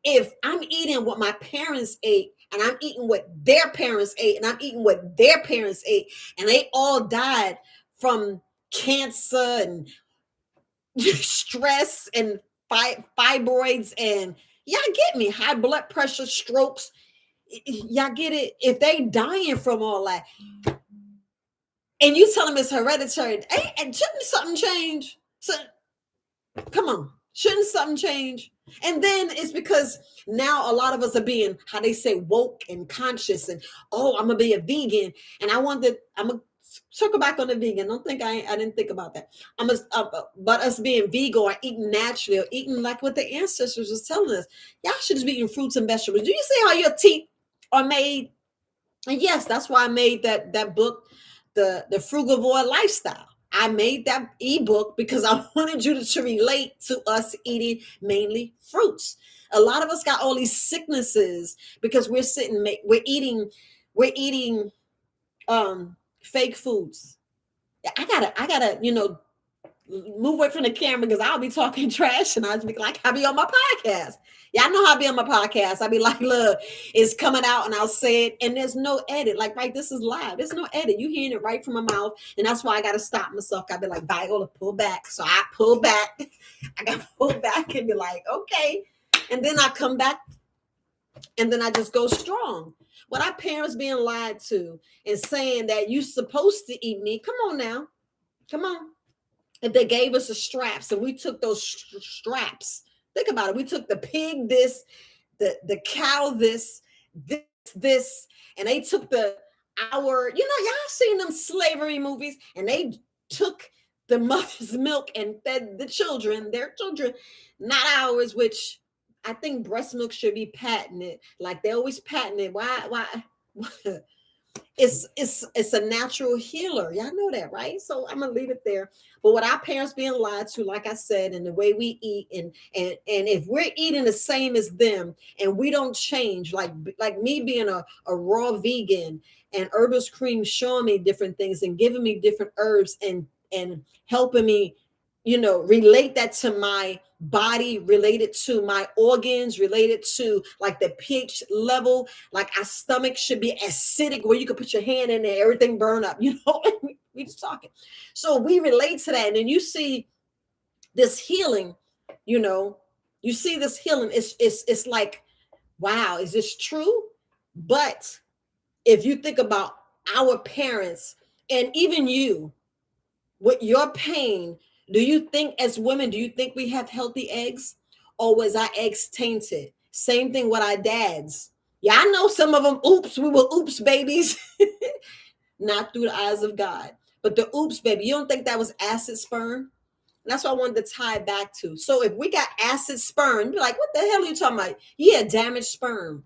if I'm eating what my parents ate and I'm eating what their parents ate and I'm eating what their parents ate and they all died from cancer and stress and fibroids and y'all get me, high blood pressure, strokes. Y'all get it? If they dying from all that, and you tell them it's hereditary, and shouldn't something change? So, come on, shouldn't something change? And then it's because now a lot of us are being, how they say, woke and conscious, and I'm gonna be a vegan, and I'm gonna circle back on the vegan. Don't think I didn't think about that. But us being vegan or eating naturally or eating like what the ancestors was telling us, y'all should just be eating fruits and vegetables. Do you see how your teeth are made? And yes, that's why I made that book, the frugivore lifestyle. I made that ebook because I wanted you to relate to us eating mainly fruits. A lot of us got all these sicknesses because we're eating fake foods. I gotta move away from the camera because I'll be talking trash and I'll be like, I'll be on my podcast. Yeah, I know how I be on my podcast. I'll be like, look, it's coming out and I'll say it. And there's no edit. Like, right, this is live. There's no edit. You hearing it right from my mouth. And that's why I got to stop myself. I'll be like, Viola, pull back. So I pull back. I got to pull back and be like, okay. And then I come back and then I just go strong. What our parents being lied to and saying that you supposed to eat meat. Come on now. Come on. If they gave us the straps and we took those straps, think about it. We took the pig this, the cow this, this, and they took y'all seen them slavery movies, and they took the mother's milk and fed their children, not ours, which I think breast milk should be patented. Like they always patent it. Why? It's a natural healer. Y'all know that, right? So I'm gonna leave it there. But with our parents being lied to, like I said, and the way we eat, and if we're eating the same as them and we don't change, like me being a raw vegan, and herbalist cream showing me different things and giving me different herbs and helping me, relate that to my body, related to my organs, related to like the pH level. Like our stomach should be acidic where you can put your hand in there, everything burn up, we just talking. So we relate to that. And then you see this healing, you see this healing. It's like, wow, is this true? But if you think about our parents, and even you, with your pain, do you think as women, do you think we have healthy eggs? Or was our eggs tainted? Same thing with our dads. Yeah, I know some of them, we were oops babies. Not through the eyes of God. But the oops baby, you don't think that was acid sperm? And that's what I wanted to tie back to. So if we got acid sperm, you'd be like, what the hell are you talking about? Yeah, damaged sperm.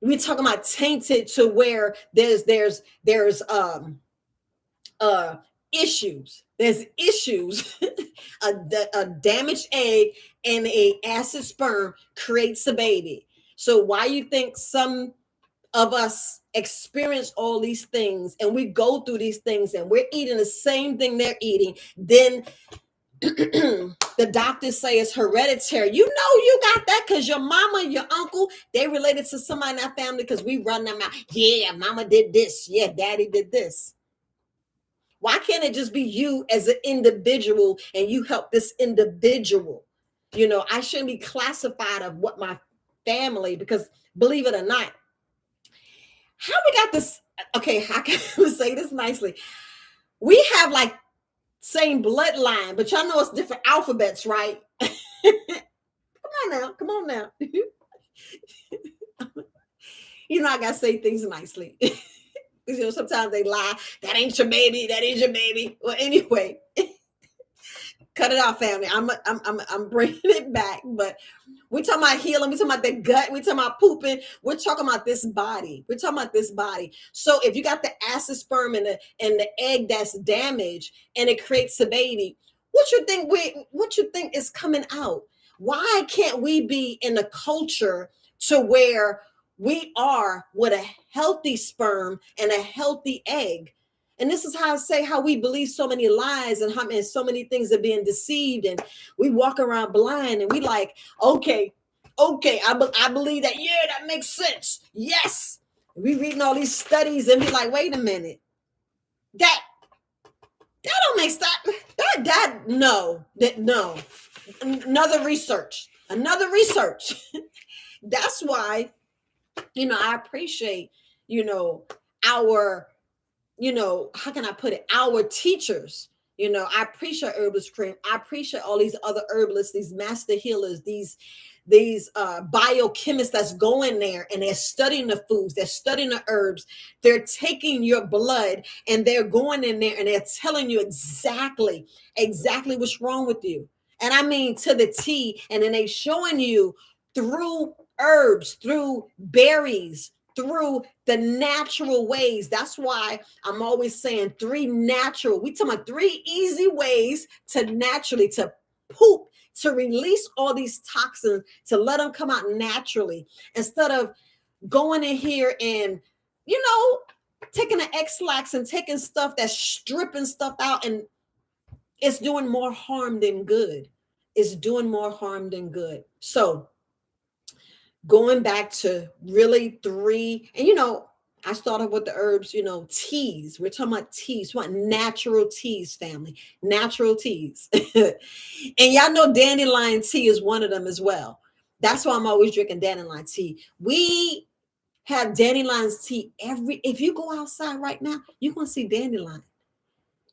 We're talking about tainted to where there's uh issues. There's issues. A damaged egg and a acid sperm creates a baby. So why you think some of us experience all these things and we go through these things and we're eating the same thing they're eating, then the doctors say it's hereditary. You got that because your mama, your uncle, they related to somebody in that family because we run them out. Yeah, mama did this. Yeah, daddy did this. Why can't it just be you as an individual and you help this individual? I shouldn't be classified of what my family, because believe it or not, how we got this, okay, how can I say this nicely? We have like same bloodline, but y'all know it's different alphabets, right? Come on now. I gotta say things nicely. Sometimes they lie. That ain't your baby. That is your baby. Well, anyway, cut it off, family. I'm bringing it back. But we're talking about healing. We're talking about the gut. We're talking about pooping. We're talking about this body. We're talking about this body. So if you got the acid sperm and the egg that's damaged and it creates a baby, what you think is coming out? Why can't we be in a culture to where we are with a healthy sperm and a healthy egg? And this is how I say how we believe so many lies and so many things are being deceived, and we walk around blind and we like, okay, I believe that. Yeah, that makes sense. Yes. We reading all these studies and be like, wait a minute, that don't make sense. No. Another research. That's why, I appreciate, our, how can I put it? Our teachers, I appreciate Herbalist Cream. I appreciate all these other herbalists, these master healers, these biochemists that's going there and they're studying the foods, they're studying the herbs, they're taking your blood and they're going in there and they're telling you exactly what's wrong with you. And I mean to the T. And then they showing you through herbs, through berries, through the natural ways. That's why I'm always saying we talking about 3 easy ways to naturally, to poop, to release all these toxins, to let them come out naturally, instead of going in here and, taking an X-Lax and taking stuff that's stripping stuff out, and it's doing more harm than good. So going back to really 3, and I started with the herbs, teas. We're talking about teas. What natural teas, family? Natural teas. And y'all know dandelion tea is one of them as well. That's why I'm always drinking dandelion tea. We have dandelion tea if you go outside right now, you're gonna see dandelion.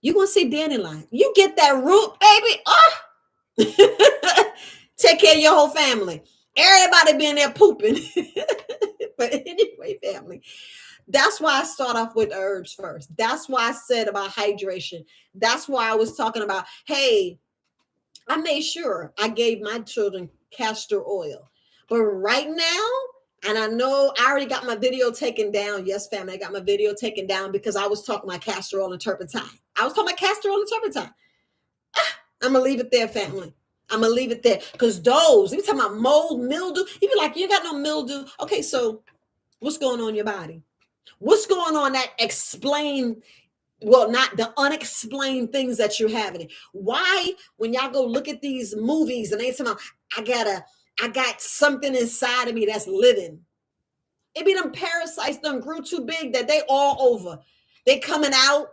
You're gonna see dandelion. You get that root, baby. Oh, take care of your whole family. Everybody being there pooping. But anyway, family, that's why I start off with herbs first. That's why I said about hydration. That's why I was talking about, hey, I made sure I gave my children castor oil. But right now, and I know I already got my video taken down. Yes, family, I got my video taken down because I was talking about castor oil and turpentine. I was talking about castor oil and turpentine. I'm going to leave it there, family. I'm going to leave it there. Because those, we talking about mold, mildew. You be like, you got no mildew. Okay, so what's going on in your body? What's going on that explain, well, not the unexplained things that you're having? Why, when y'all go look at these movies and they say, I got something inside of me that's living. It be them parasites done grew too big that they all over. They coming out.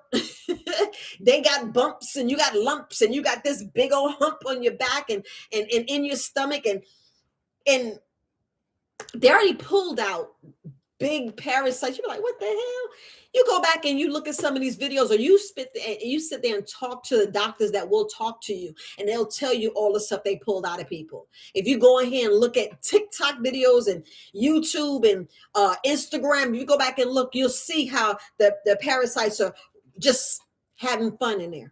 They got bumps and you got lumps and you got this big old hump on your back and in your stomach and they already pulled out big parasites. You're like, what the hell? You go back and you look at some of these videos, or you sit there and talk to the doctors that will talk to you, and they'll tell you all the stuff they pulled out of people. If you go in here and look at TikTok videos and YouTube and Instagram, if you go back and look, you'll see how the parasites are just having fun in there,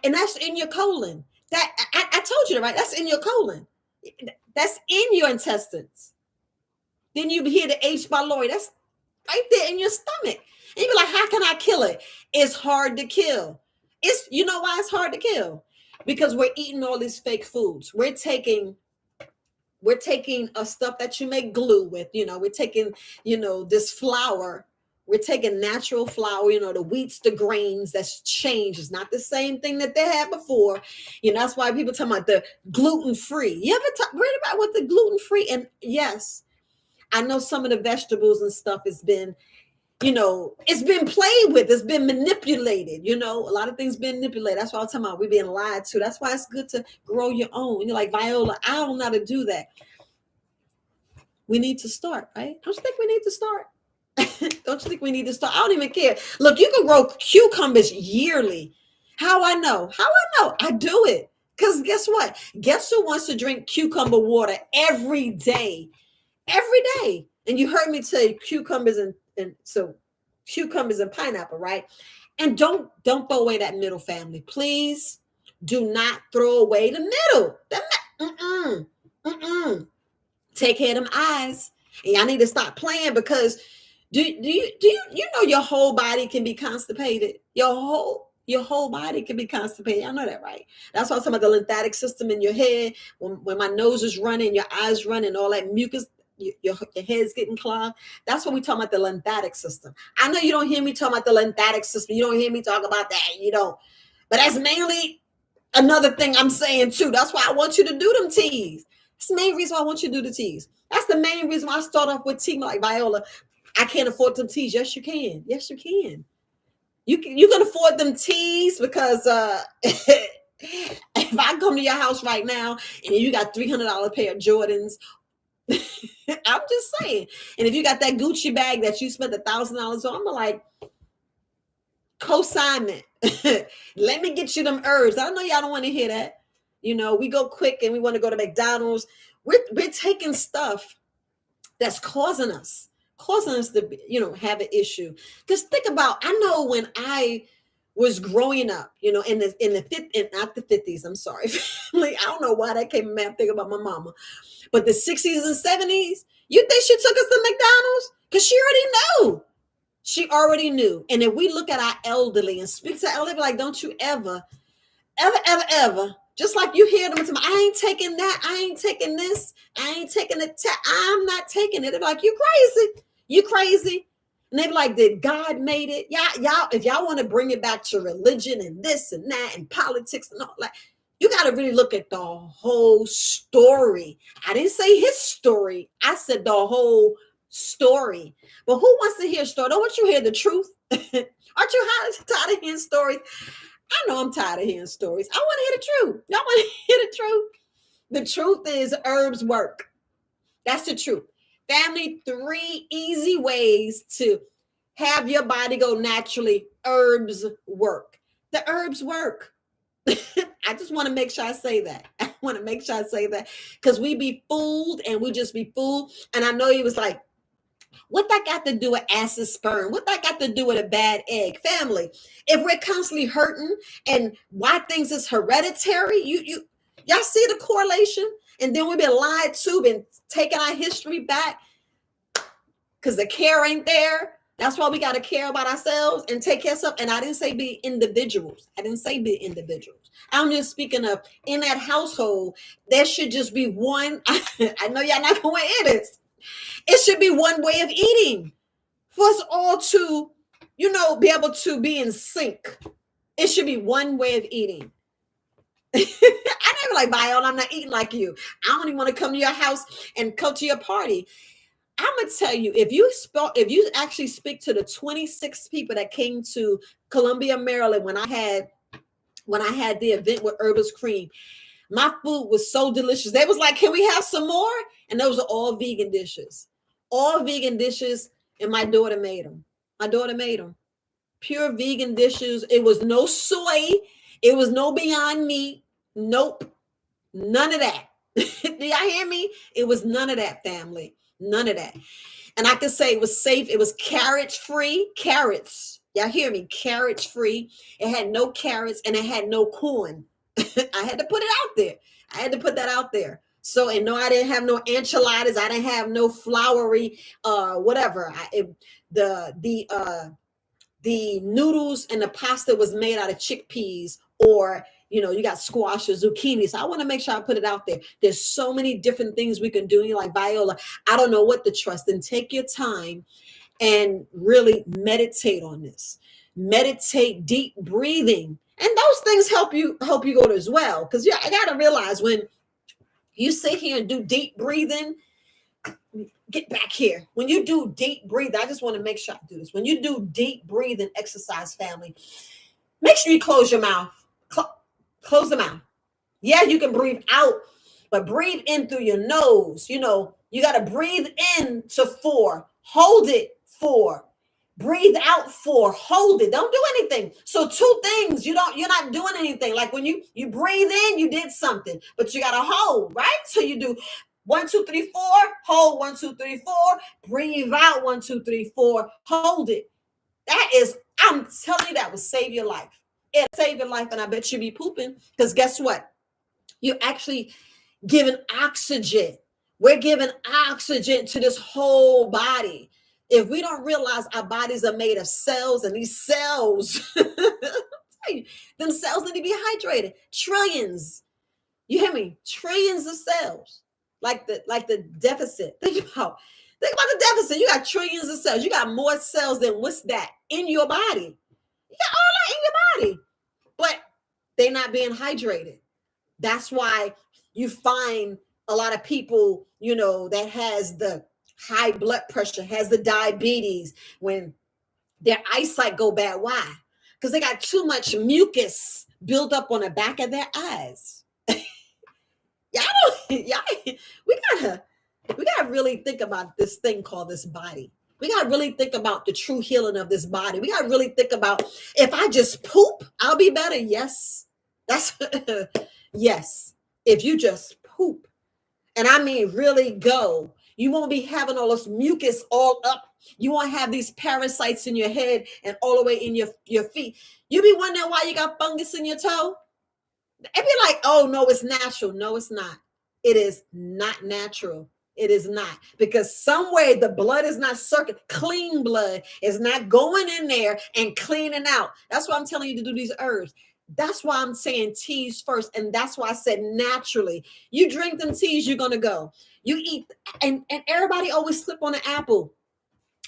and that's in your colon. That I told you that, right? That's in your colon. That's in your intestines. Then you hear the H. pylori. That's right there in your stomach. And you be like, how can I kill it? It's hard to kill. You know why it's hard to kill? Because we're eating all these fake foods. We're taking stuff that you make glue with. We're taking, this flour. We're taking natural flour, the wheats, the grains that's changed. It's not the same thing that they had before. That's why people talk about the gluten-free. You ever read about what the gluten-free? And yes, I know some of the vegetables and stuff has been, it's been played with. It's been manipulated. A lot of things been manipulated. That's what I'm talking about. We're being lied to. That's why it's good to grow your own. You're like, Viola, I don't know how to do that. We need to start, right? Don't you think we need to start? Don't you think we need to start? I don't even care. Look, you can grow cucumbers yearly. How I know? I do it. Because guess what? Guess who wants to drink cucumber water every day? Every day. And you heard me say cucumbers and so cucumbers and pineapple, right? And don't throw away that middle, family. Please do not throw away the middle. Take care of them eyes. And y'all need to stop playing, because do you know your whole body can be constipated? Your whole body can be constipated. I know that, right? That's why I'm talking about the lymphatic system in your head. When my nose is running, your eyes running, all that mucus, your head's getting clogged. That's what we talk about, the lymphatic system. I know you don't hear me talk about the lymphatic system. You don't hear me talk about that. You don't. But that's mainly another thing I'm saying too. That's why I want you to do them teas. That's the main reason why I want you to do the teas. That's the main reason why I start off with tea. Like, Viola, I can't afford them teas. Yes, you can. Yes, you can. You can afford them teas because if I come to your house right now and you got $300 pair of Jordans, I'm just saying. And if you got that Gucci bag that you spent $1,000 on, I'm like, co-signment. Let me get you them herbs. I know y'all don't want to hear that. We go quick and we want to go to McDonald's. We're taking stuff that's causing us to, have an issue. Because think about, I know when I was growing up, in not the 50s, I'm sorry. I don't know why that came in. I'm thinking about my mama. But the 60s and 70s, you think she took us to McDonald's? Because she already knew. And if we look at our elderly and speak to elderly, like, don't you ever, just like you hear them say, I ain't taking that, I ain't taking this, I ain't taking it, I'm not taking it. They're like, you crazy. And they're like, did God made it? Y'all, if y'all want to bring it back to religion and this and that and politics and all, like, you got to really look at the whole story. I didn't say his story. I said the whole story. But who wants to hear a story? Don't want you to hear the truth? Aren't you tired of hearing stories? I know I'm tired of hearing stories. I want to hear the truth. Y'all want to hear the truth? The truth is herbs work. That's the truth. Family, 3 easy ways to have your body go naturally. Herbs work. The herbs work. I just want to make sure I say that. I want to make sure I say that, because we be fooled and we just be fooled. And I know he was like, What that got to do with acid sperm? What that got to do with a bad egg? Family, if we're constantly hurting and why things is hereditary, y'all see the correlation? And then we've been lied to, been taking our history back because the care ain't there. That's why we got to care about ourselves and take care of stuff. And I didn't say be individuals. I didn't say be individuals. I'm just speaking of in that household, there should just be one. I know y'all not going to hear this. It should be one way of eating for us all to, be able to be in sync. It should be one way of eating. I never like, Viola, I'm not eating like you. I don't even want to come to your house and come to your party. I'm gonna tell you, if you actually speak to the 26 people that came to Columbia, Maryland, when I had the event with Herbal's Cream, my food was so delicious. They was like, "Can we have some more?" And those are all vegan dishes, and my daughter made them. My daughter made them pure vegan dishes. It was no soy, it was no Beyond Meat. Nope, none of that. Do y'all hear me? It was none of that, family. None of that. And I can say it was safe. It was carrots free. Carrots. Y'all hear me? Carrots free. It had no carrots and it had no corn. I had to put it out there. I had to put that out there. So, and no, I didn't have no enchiladas. I didn't have no floury, whatever. The noodles and the pasta was made out of chickpeas, or you got squash or zucchini. So I want to make sure I put it out there. There's so many different things we can do. And you're like, Viola, I don't know what to trust. And take your time and really meditate on this. Meditate, deep breathing. And those things help you go as well. Because I got to realize when you sit here and do deep breathing, get back here. When you do deep breathing, I just want to make sure I do this. When you do deep breathing exercise, family, make sure you close your mouth. Close the mouth. Yeah, you can breathe out, but breathe in through your nose. You got to breathe in to 4, hold it 4, breathe out 4, hold it. Don't do anything. So 2 things, you're not doing anything. Like when you breathe in, you did something, but you got to hold, right? So you do 1, 2, 3, 4, hold 1, 2, 3, 4, breathe out 1, 2, 3, 4, hold it. I'm telling you, that will save your life. It'll save your life, and I bet you be pooping, because guess what? You're actually giving oxygen. We're giving oxygen to this whole body. If we don't realize our bodies are made of cells, and these cells, them cells need to be hydrated. Trillions. You hear me? Trillions of cells. Like the deficit. Think about the deficit. You got trillions of cells. You got more cells than what's that in your body. You got all that in your body, but they're not being hydrated. That's why you find a lot of people, that has the high blood pressure, has the diabetes, when their eyesight go bad. Why? Because they got too much mucus built up on the back of their eyes. We gotta really think about this thing called this body. We got to really think about the true healing of this body. We got to really think about, if I just poop, I'll be better. Yes. Yes. If you just poop, and I mean really go, you won't be having all this mucus all up. You won't have these parasites in your head and all the way in your feet. You be wondering why you got fungus in your toe. It'd be like, oh, no, it's natural. No, it's not. It is not natural. It is not, because somewhere the blood is not circulating. Clean blood is not going in there and cleaning out. That's why I'm telling you to do these herbs. That's why I'm saying teas first. And that's why I said naturally. You drink them teas, you're going to go. You eat, and everybody always slip on the apple.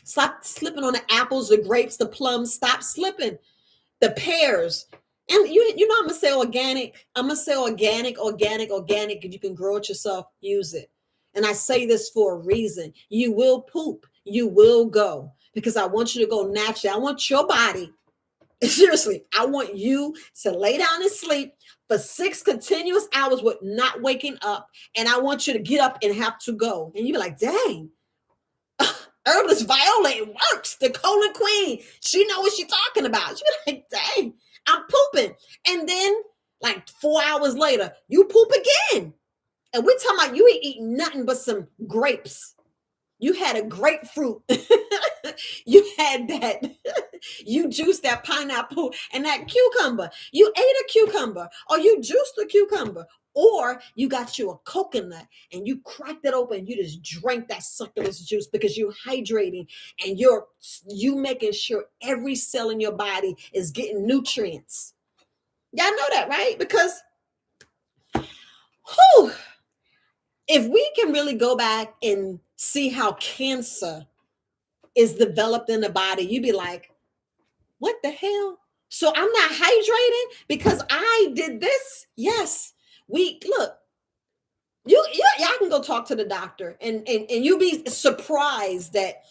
Stop slipping on the apples, the grapes, the plums. Stop slipping. The pears. And I'm going to say organic. I'm going to say organic. If you can grow it yourself, use it. And I say this for a reason. You will poop. You will go, because I want you to go naturally. I want your body. Seriously, I want you to lay down and sleep for 6 continuous hours with not waking up. And I want you to get up and have to go. And you be like, dang, Herbalist Viola, it works. The colon queen. She know what she's talking about. She be like, dang, I'm pooping. And then like 4 hours later, you poop again. And we're talking about you ain't eating nothing but some grapes. You had a grapefruit. You had that. You juiced that pineapple and that cucumber. You ate a cucumber, or you juiced a cucumber, or you got you a coconut and you cracked it open. And you just drank that succulent juice because you're hydrating and you making sure every cell in your body is getting nutrients. Y'all know that, right? Because whew, if we can really go back and see how cancer is developed in the body, you'd be like, what the hell? So I'm not hydrating because I did this? Yes. We look, y'all can go talk to the doctor and you'll be surprised that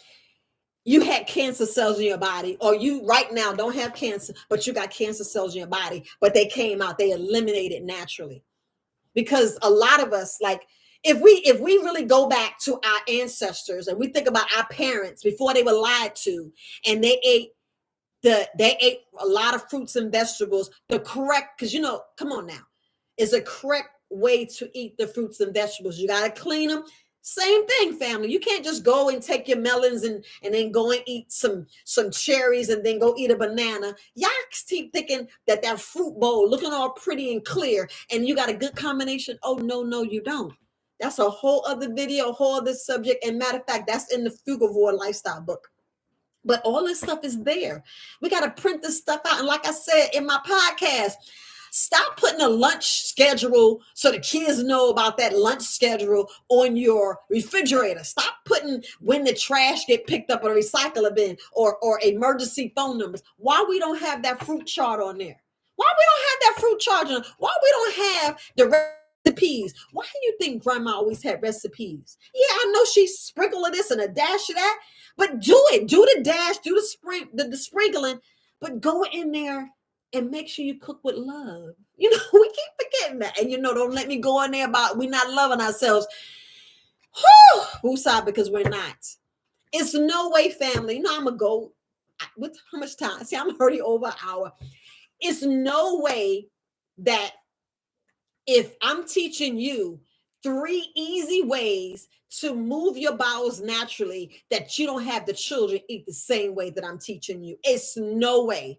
you had cancer cells in your body, or you right now don't have cancer, but you got cancer cells in your body, but they came out, they eliminated naturally. Because a lot of us, like, if we really go back to our ancestors and we think about our parents before they were lied to, and they ate a lot of fruits and vegetables, the correct, because come on now, is a correct way to eat the fruits and vegetables. You got to clean them. Same thing, family. You can't just go and take your melons and then go and eat some cherries and then go eat a banana. Y'all keep thinking that fruit bowl looking all pretty and clear and you got a good combination. Oh, no, you don't. That's a whole other video, a whole other subject. And matter of fact, that's in the Frugivore Lifestyle book. But all this stuff is there. We got to print this stuff out. And like I said in my podcast, stop putting a lunch schedule so the kids know about that lunch schedule on your refrigerator. Stop putting when the trash get picked up in a recycler bin or emergency phone numbers. Why we don't have that fruit chart on there? Why we don't have that fruit chart on? Why we don't have the recipes? Why do you think grandma always had recipes? Yeah, I know she sprinkled of this and a dash of that, but do it. Do the dash, do the sprinkling, but go in there and make sure you cook with love. We keep forgetting that. And don't let me go in there about we're not loving ourselves. Woosah, because we're not. It's no way, family. I'm going to go with how much time? See, I'm already over an hour. It's no way that if I'm teaching you 3 easy ways to move your bowels naturally, that you don't have the children eat the same way that I'm teaching you. It's no way.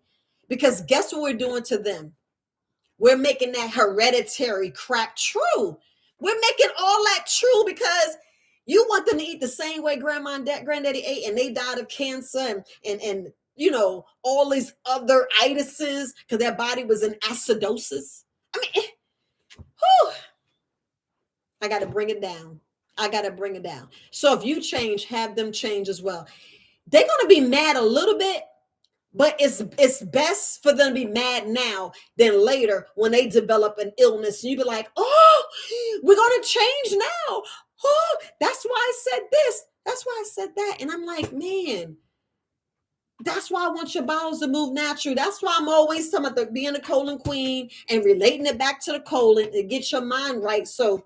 Because guess what we're doing to them? We're making that hereditary crap true. We're making all that true because you want them to eat the same way grandma and granddaddy ate, and they died of cancer and all these other itises because their body was in acidosis. I mean, I got to bring it down. So if you change, have them change as well. They're going to be mad a little bit, but it's best for them to be mad now than later when they develop an illness. And you be like, oh, we're going to change now. Oh, that's why I said this. That's why I said that. And I'm like, man, that's why I want your bowels to move naturally. That's why I'm always talking about being a colon queen and relating it back to the colon to get your mind right. So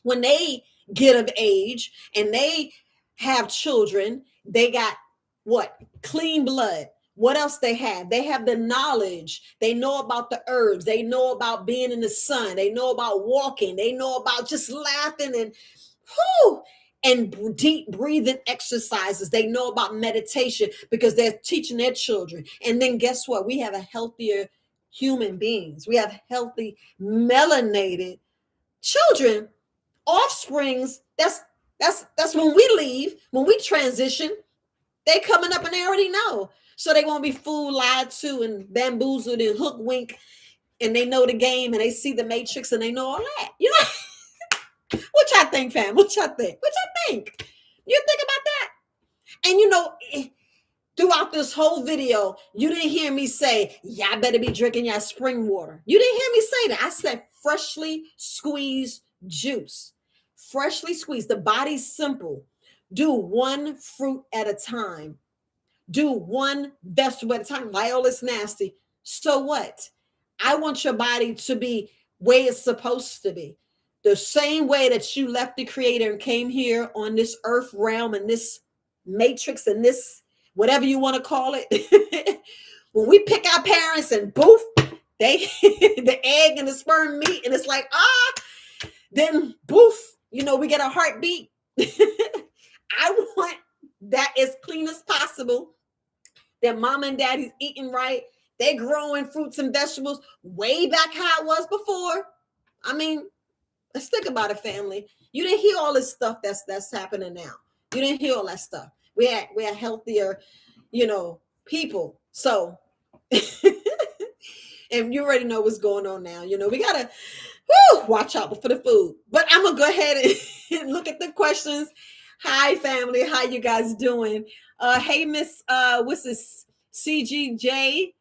when they get of age and they have children, they got what? Clean blood. What else they have? They have the knowledge. They know about the herbs. They know about being in the sun. They know about walking. They know about just laughing and deep breathing exercises. They know about meditation because they're teaching their children. And then guess what? We have a healthier human beings. We have healthy melanated children, offsprings. That's when we leave, when we transition, they coming up and they already know. So they won't be fooled, lied to, and bamboozled and hook wink, and they know the game and they see the matrix and they know all that. What y'all think, fam? What y'all think? You think about that? And throughout this whole video, you didn't hear me say, y'all better be drinking your spring water. You didn't hear me say that. I said freshly squeezed juice. Freshly squeezed. The body's simple. Do one fruit at a time. Do one vegetable at a time. Viola's nasty. So what? I want your body to be where it's supposed to be. The same way that you left the creator and came here on this earth realm and this matrix and this, whatever you want to call it. When we pick our parents and boof, they the egg and the sperm meet and it's like, then boof, we get a heartbeat. I clean as possible. Their mom and daddy's eating right. They're growing fruits and vegetables way back how it was before. I mean, let's think about it, family. You didn't hear all this stuff that's happening now. You didn't hear all that stuff. We're healthier, people. So and you already know what's going on now. We gotta watch out for the food. But I'm gonna go ahead and look at the questions. Hi, family. How you guys doing? Hey, Miss what's this? CGJ.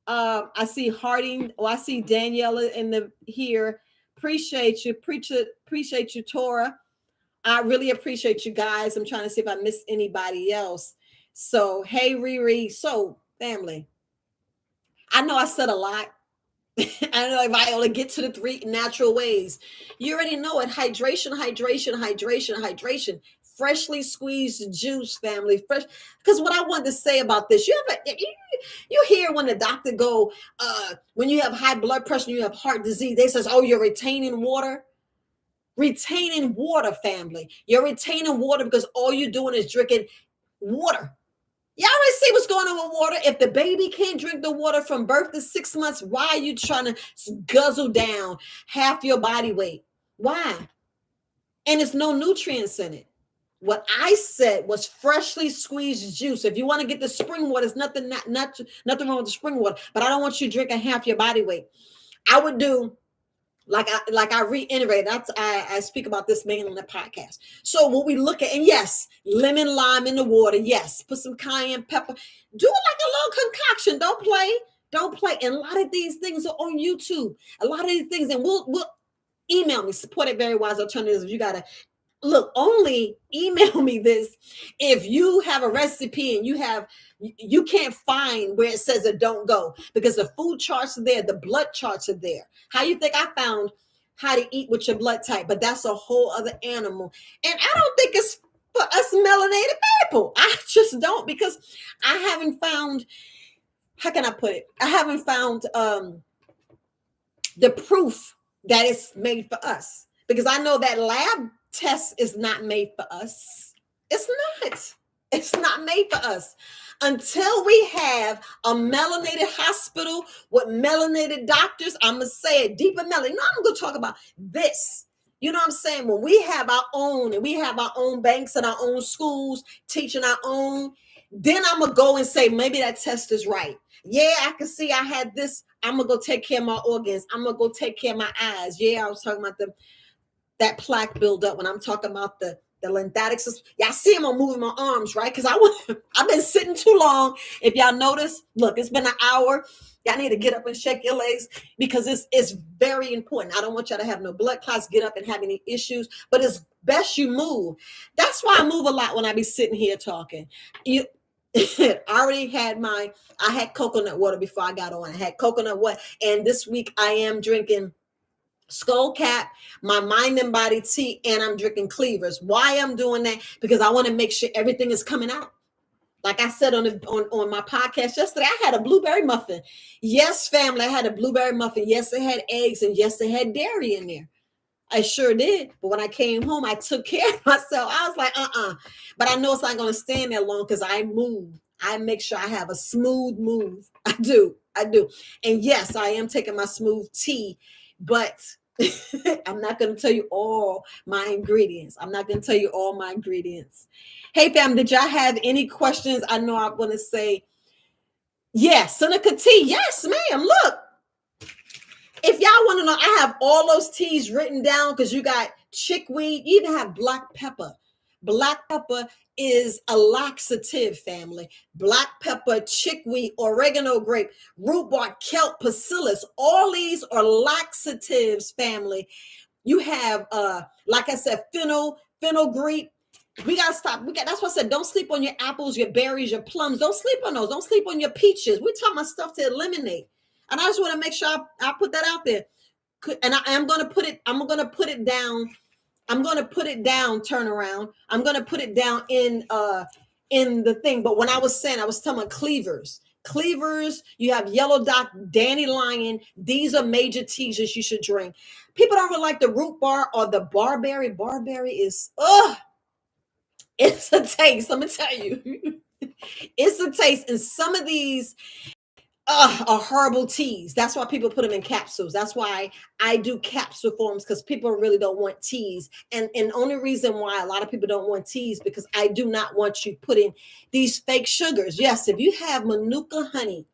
I see Harding. Oh, I see Daniela in the here. Appreciate you. Appreciate you, Tora. I really appreciate you guys. I'm trying to see if I missed anybody else. So, hey, Riri. So, family, I know I said a lot. I know if I only get to the three natural ways. You already know it. Hydration, hydration, hydration, hydration. Freshly squeezed juice, family. Fresh. Because what I wanted to say about this, you hear when the doctor go, when you have high blood pressure, you have heart disease, they says, oh, you're retaining water. Retaining water, family. You're retaining water because all you're doing is drinking water. Y'all already see what's going on with water. If the baby can't drink the water from birth to 6 months, why are you trying to guzzle down half your body weight? Why? And there's no nutrients in it. What I said was freshly squeezed juice. If you want to get the spring water, there's nothing wrong with the spring water. But I don't want you drinking half your body weight. I would do like I reiterated. I speak about this mainly on the podcast. So what we look at, and yes, lemon lime in the water. Yes, put some cayenne pepper. Do it like a little concoction. Don't play. And a lot of these things are on YouTube. A lot of these things, and we'll email me support at Very Wise Alternatives. If you gotta look, only email me this if you have a recipe and you can't find where it says it don't go, because the food charts are there, the blood charts are there. How you think I found how to eat with your blood type? But that's a whole other animal. And I don't think it's for us melanated people. I just don't, because I haven't found, how can I put it? I haven't found the proof that it's made for us, because I know that lab test is not made for us. It's not made for us. Until we have a melanated hospital with melanated doctors, I'm going to say it, deeper melanin. No, I'm going to talk about this. You know what I'm saying? When we have our own, and we have our own banks and our own schools teaching our own, then I'm going to go and say, maybe that test is right. Yeah, I can see I had this. I'm going to go take care of my organs. I'm going to go take care of my eyes. Yeah, I was talking about that plaque buildup when I'm talking about the lymphatic system. Y'all see him on moving my arms, right? Because I've been sitting too long. If y'all notice, look, it's been an hour. Y'all need to get up and shake your legs, because it's very important. I don't want y'all to have no blood clots, get up and have any issues, but it's best you move. That's why I move a lot when I be sitting here talking. I already had I had coconut water before I got on. I had coconut water. And this week I am drinking Skull Cap, my mind and body tea, and I'm drinking Cleavers. Why I'm doing that? Because I want to make sure everything is coming out. Like I said on my podcast yesterday, I had a blueberry muffin. Yes, family, I had a blueberry muffin. Yes, it had eggs, and yes, it had dairy in there. I sure did. But when I came home, I took care of myself. I was like, But I know it's not going to stand there long, because I move. I make sure I have a smooth move. I do. And yes, I am taking my smooth tea, but I'm not going to tell you all my ingredients. Hey, fam, did y'all have any questions? I know I'm going to say, yes, Seneca tea. Yes, ma'am. Look, if y'all want to know, I have all those teas written down, because you got chickweed. You even have black pepper. Black pepper is a laxative, family. Black pepper, chickweed, oregano, grape, rhubarb, kelp, bacillus. All these are laxatives, family. You have, like I said, fenugreek. We got to stop. That's why I said, don't sleep on your apples, your berries, your plums. Don't sleep on those. Don't sleep on your peaches. We're talking about stuff to eliminate. And I just want to make sure I put that out there. And I'm going to put it down. I'm going to put it down, turn around. I'm going to put it down in the thing. But when I was talking about Cleavers. Cleavers, you have yellow dot, dandelion. These are major teas that you should drink. People don't really like the root bar or the barberry. Barberry is, it's a taste. Let me tell you. It's a taste. And some of these are herbal teas. That's why people put them in capsules. That's why I do capsule forms, because people really don't want teas. And only reason why a lot of people don't want teas, because I do not want you putting these fake sugars. Yes, if you have manuka honey,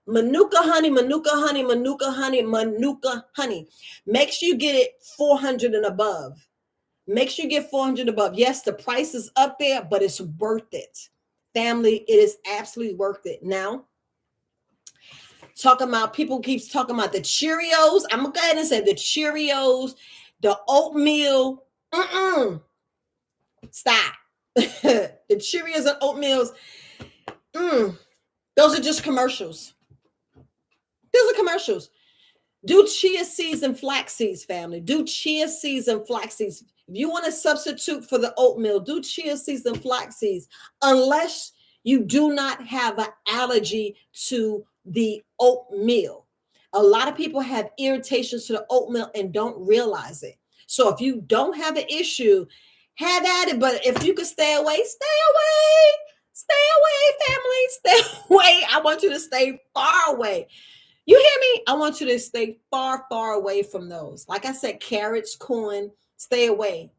manuka honey, manuka honey, manuka honey, manuka honey, make sure you get it 400 and above. Make sure you get 400 above. Yes, the price is up there, but it's worth it. Family, it is absolutely worth it. Now, talking about, people keeps talking about the Cheerios. I'm gonna go ahead and say the Cheerios, the oatmeal. Stop. The Cheerios and oatmeals. Those are just commercials. Those are commercials. Do chia seeds and flax seeds, family. Do chia seeds and flax seeds. If you want to substitute for the oatmeal, do chia seeds and flax seeds, unless you do not have an allergy to the oatmeal. A lot of people have irritations to the oatmeal and don't realize it. So if you don't have an issue, have at it. But if you can stay away, stay away. Stay away, family. Stay away. I want you to stay far away. You hear me? I want you to stay far, far away from those. Like I said, carrots, corn, stay away.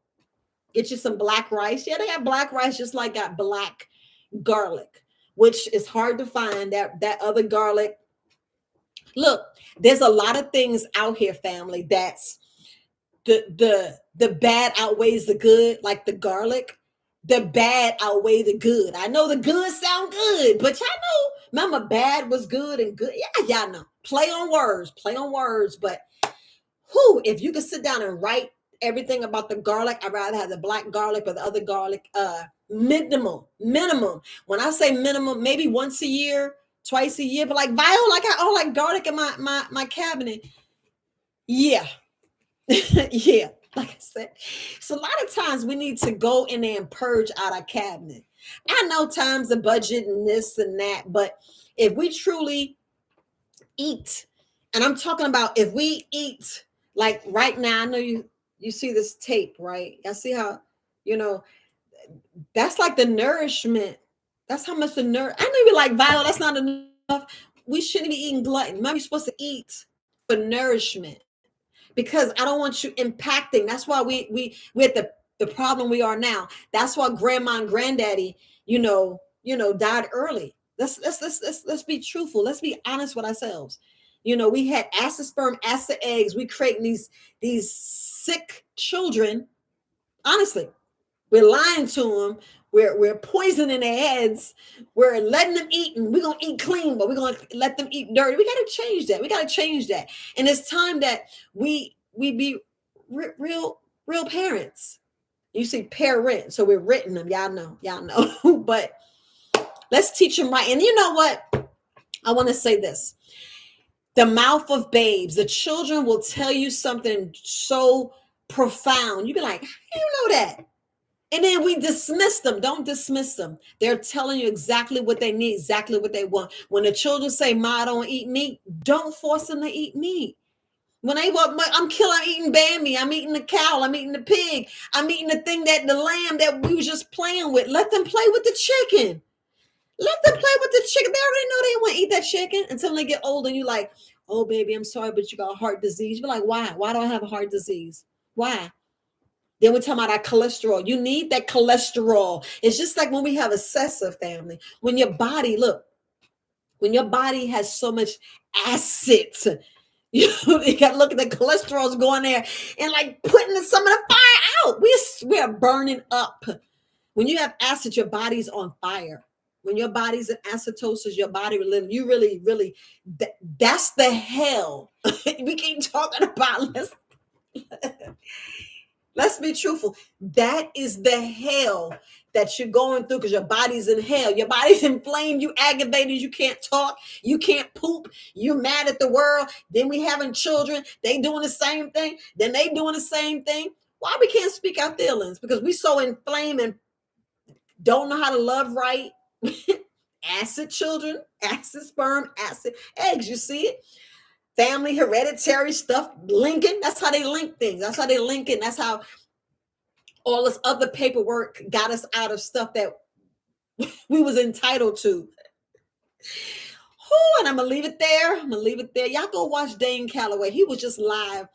Get you some black rice. Yeah, they got black rice, just like got black garlic, which is hard to find. That other garlic. Look, there's a lot of things out here, family, that's the bad outweighs the good, like the garlic. The bad outweigh the good. I know the good sound good, but y'all know, remember, bad was good and good. Yeah, y'all know. Play on words. But if you could sit down and write everything about the garlic, I'd rather have the black garlic or the other garlic. Minimum. When I say minimum, maybe once a year, twice a year. But like Viola, like I don't like garlic in my cabinet. Yeah. Yeah. Like I said, so a lot of times we need to go in there and purge out our cabinet. I know times the budget and this and that, but if we truly eat, and I'm talking about if we eat, like right now, I know you see this tape, right? I see how, you know, that's like the nourishment. That's how much the I know you like Violet, that's not enough. We shouldn't be eating glutton. Maybe you're supposed to eat for nourishment, because I don't want you impacting. That's why we're at the problem we are now. That's why grandma and granddaddy, died early. Let's be truthful. Let's be honest with ourselves. We had acid sperm, acid eggs. We creating these sick children. Honestly, we're lying to them. We're poisoning their heads. We're letting them eat, and we're gonna eat clean, but we're gonna let them eat dirty. We gotta change that. And it's time that we be real parents. You see, parent, so we're written them. Y'all know. But let's teach them right. And you know what? I want to say this: the mouth of babes, the children will tell you something so profound. You be like, how do you know that? And then we dismiss them. Don't dismiss them. They're telling you exactly what they need, exactly what they want. When the children say, "Ma, I don't eat meat," don't force them to eat meat. When they want, I'm eating Bambi, I'm eating the cow, I'm eating the pig, I'm eating the lamb that we was just playing with. Let them play with the chicken. Let them play with the chicken. They already know they want to eat that chicken until they get old, and you're like, "Oh, baby, I'm sorry, but you got a heart disease." You're like, "Why? Why do I have a heart disease? Why?" Then we're talking about our cholesterol. You need that cholesterol. It's just like when we have excessive, family. When your body has so much acid, you got to look at the cholesterol's going there and like putting some of the fire out. We're burning up. When you have acid, your body's on fire. When your body's in acidosis, your body you really, that's the hell. We keep talking about this. Let's be truthful. That is the hell that you're going through, because your body's in hell. Your body's inflamed. You aggravated. You can't talk. You can't poop. You mad at the world. Then we having children. They doing the same thing. Then they doing the same thing. Why we can't speak our feelings? Because we so inflamed and don't know how to love right. Acid children, acid sperm, acid eggs. You see it? Family, hereditary stuff, linking. That's how they link things. That's how they link it. That's how all this other paperwork got us out of stuff that we was entitled to. Whew, and I'm gonna leave it there. I'm gonna leave it there. Y'all go watch Dane Calloway. He was just live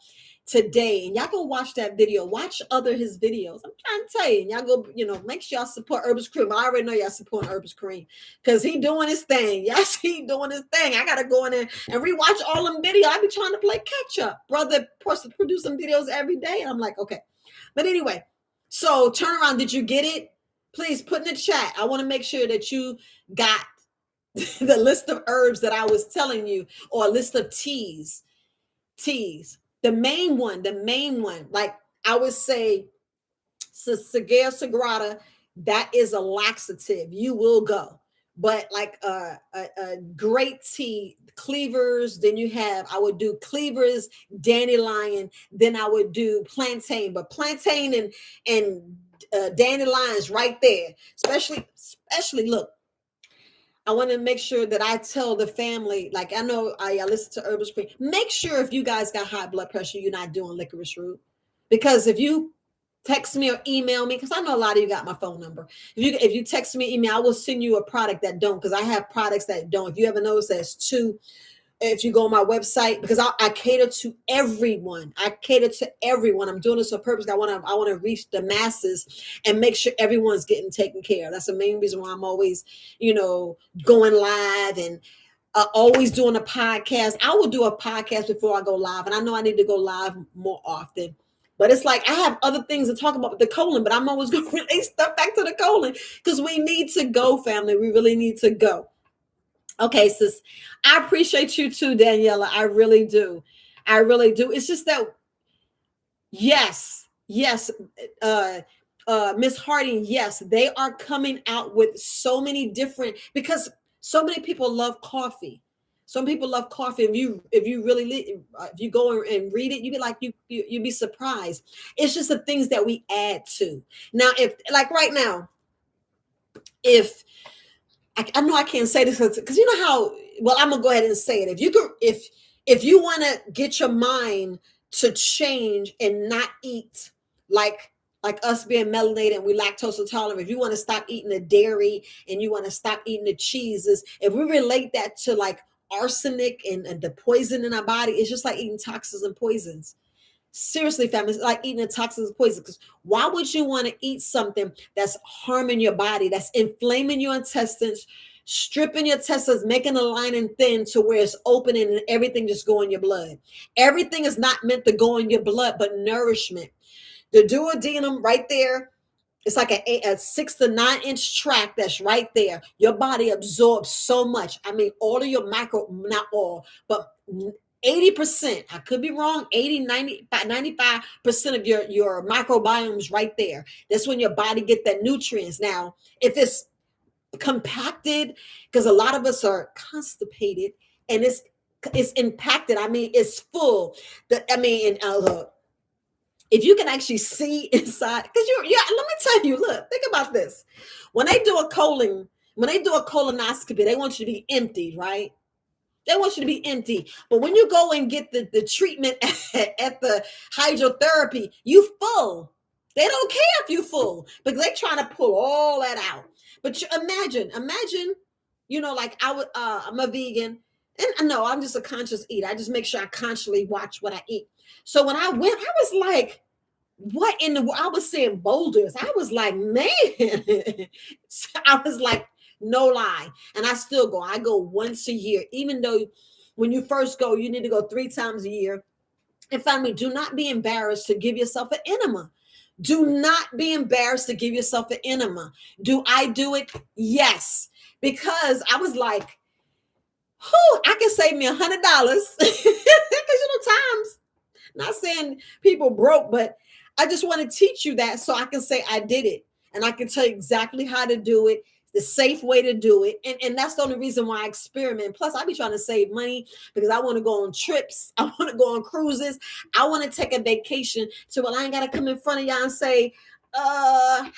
today, and y'all go watch that video. Watch other his videos. I'm trying to tell you, y'all go, make sure y'all support Herbal's Cream. I already know y'all support Herbal's Cream because he doing his thing. Yes, he doing his thing. I gotta go in there and rewatch all them videos. I be trying to play catch up. Brother producing videos every day, and I'm like, okay. But anyway, so turn around. Did you get it? Please put in the chat. I want to make sure that you got the list of herbs that I was telling you, or a list of teas. The main one, like I would say, sagrada, that is a laxative. You will go. But like a great tea, Cleavers, then I would do Cleavers, dandelion, then I would do plantain. But plantain and dandelion's right there. Especially look, I want to make sure that I tell the family, like I know I listen to Herbal Cream. Make sure if you guys got high blood pressure, you're not doing licorice root. Because if you text me or email me, because I know a lot of you got my phone number. If you text me, email, I will send you a product that don't, because I have products that don't. If you ever notice, there's two. If you go on my website, because I cater to everyone. I'm doing this on purpose. I want to reach the masses and make sure everyone's getting taken care of. That's the main reason why I'm always, going live and always doing a podcast. I will do a podcast before I go live, and I know I need to go live more often. But it's like I have other things to talk about with the colon, but I'm always going to relate stuff back to the colon because we need to go, family. We really need to go. Okay, sis, I appreciate you too, Daniela. I really do. It's just that, yes, Miss Harding, yes, they are coming out with so many different, because so many people love coffee. Some people love coffee. If you go and read it, you be like you'd be surprised. It's just the things that we add to. Now, if like right now, if I know I can't say this because you know how, well, I'm gonna go ahead and say it. If you want to get your mind to change and not eat like us being melanated and we lactose intolerant, if you want to stop eating the dairy and you want to stop eating the cheeses, if we relate that to like arsenic and the poison in our body, it's just like eating toxins and poisons. Seriously, family, it's like eating a toxins and poison. Because why would you want to eat something that's harming your body, that's inflaming your intestines, stripping your intestines, making the lining thin to where it's opening and everything just go in your blood? Everything is not meant to go in your blood, but nourishment. The duodenum right there, it's like a 6 to 9 inch tract that's right there. Your body absorbs so much. I mean, all of your not all, but 80%, I could be wrong, 80, 95% of your microbiome's right there. That's when your body get that nutrients. Now, if it's compacted, because a lot of us are constipated and it's impacted. I mean, it's full. If you can actually see inside, because let me tell you, look, think about this. When they do a colonoscopy, they want you to be emptied, right? They want you to be empty. But when you go and get the treatment at the hydrotherapy, you full. They don't care if you full because they're trying to pull all that out. But imagine, like I'm a vegan, and no, I'm just a conscious eater. I just make sure I consciously watch what I eat. So when I went, I was like, what in the world? I was seeing boulders. I was like, man. I was like, no lie. And I still go. I go once a year, even though when you first go, you need to go 3 times a year. And finally, do not be embarrassed to give yourself an enema. Do not be embarrassed to give yourself an enema. Do I do it? Yes. Because I was like, I can save me $100. Because times, not saying people broke, but I just want to teach you that so I can say I did it. And I can tell you exactly how to do it, the safe way to do it. And that's the only reason why I experiment. Plus, I be trying to save money because I want to go on trips. I want to go on cruises. I want to take a vacation. So, well, I ain't got to come in front of y'all and say, hi,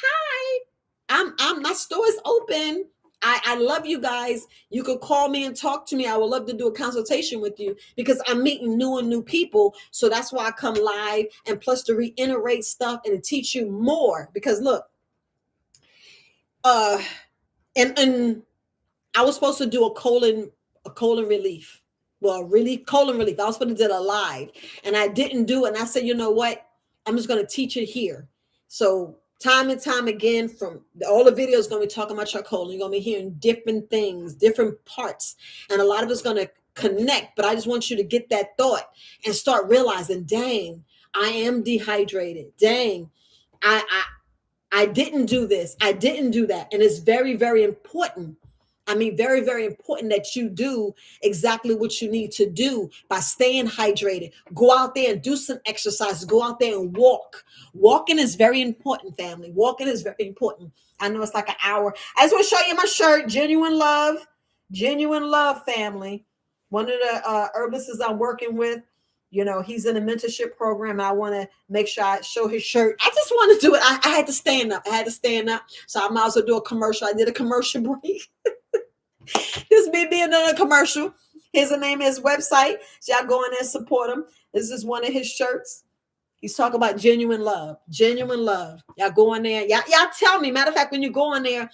my store is open. I love you guys. You could call me and talk to me. I would love to do a consultation with you because I'm meeting new people. So that's why I come live, and plus to reiterate stuff and to teach you more. Because look, And I was supposed to do a colon relief. Well, really colon relief. I was supposed to do it live, and I didn't do it. And I said, you know what? I'm just going to teach it here. So time and time again, from all the videos, going to be talking about your colon. You're going to be hearing different things, different parts, and a lot of it's going to connect. But I just want you to get that thought and start realizing, dang, I am dehydrated. Dang, I I didn't do this. I didn't do that. And it's very, very important. I mean, very, very important that you do exactly what you need to do by staying hydrated. Go out there and do some exercise. Go out there and walk. Walking is very important, family. Walking is very important. I know it's like an hour. I just want to show you my shirt. Genuine love. Genuine love, family. One of the herbalists I'm working with, he's in a mentorship program. I want to make sure I show his shirt. I just want to do it. I had to stand up. So I might as well do a commercial. I did a commercial break. This me being in a commercial. Here's the name of his website. So y'all go in there and support him. This is one of his shirts. He's talking about genuine love. Genuine love. Y'all go in there. Y'all tell me. Matter of fact, when you go in there,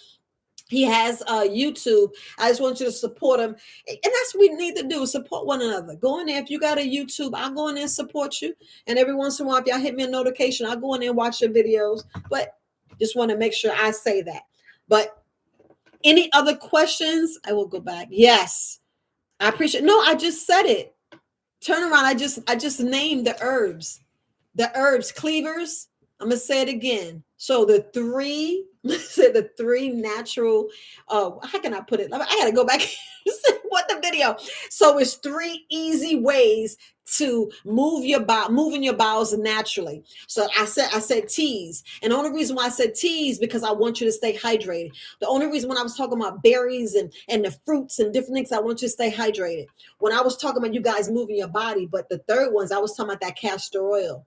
he has YouTube. I just want you to support him. And that's what we need to do, support one another. Go in there. If you got a YouTube, I'll go in there and support you. And every once in a while, if y'all hit me a notification, I'll go in there and watch your videos. But just want to make sure I say that. But any other questions? I will go back. Yes. I appreciate. No, I just said it. Turn around. I just named the herbs. The herbs, Cleavers. I'm gonna say it again. So the three natural. How can I put it? I gotta go back and what the video. So it's 3 easy ways to moving your bowels naturally. So I said teas, and the only reason why I said teas because I want you to stay hydrated. The only reason when I was talking about berries and the fruits and different things, I want you to stay hydrated. When I was talking about you guys moving your body, but the third ones I was talking about that castor oil.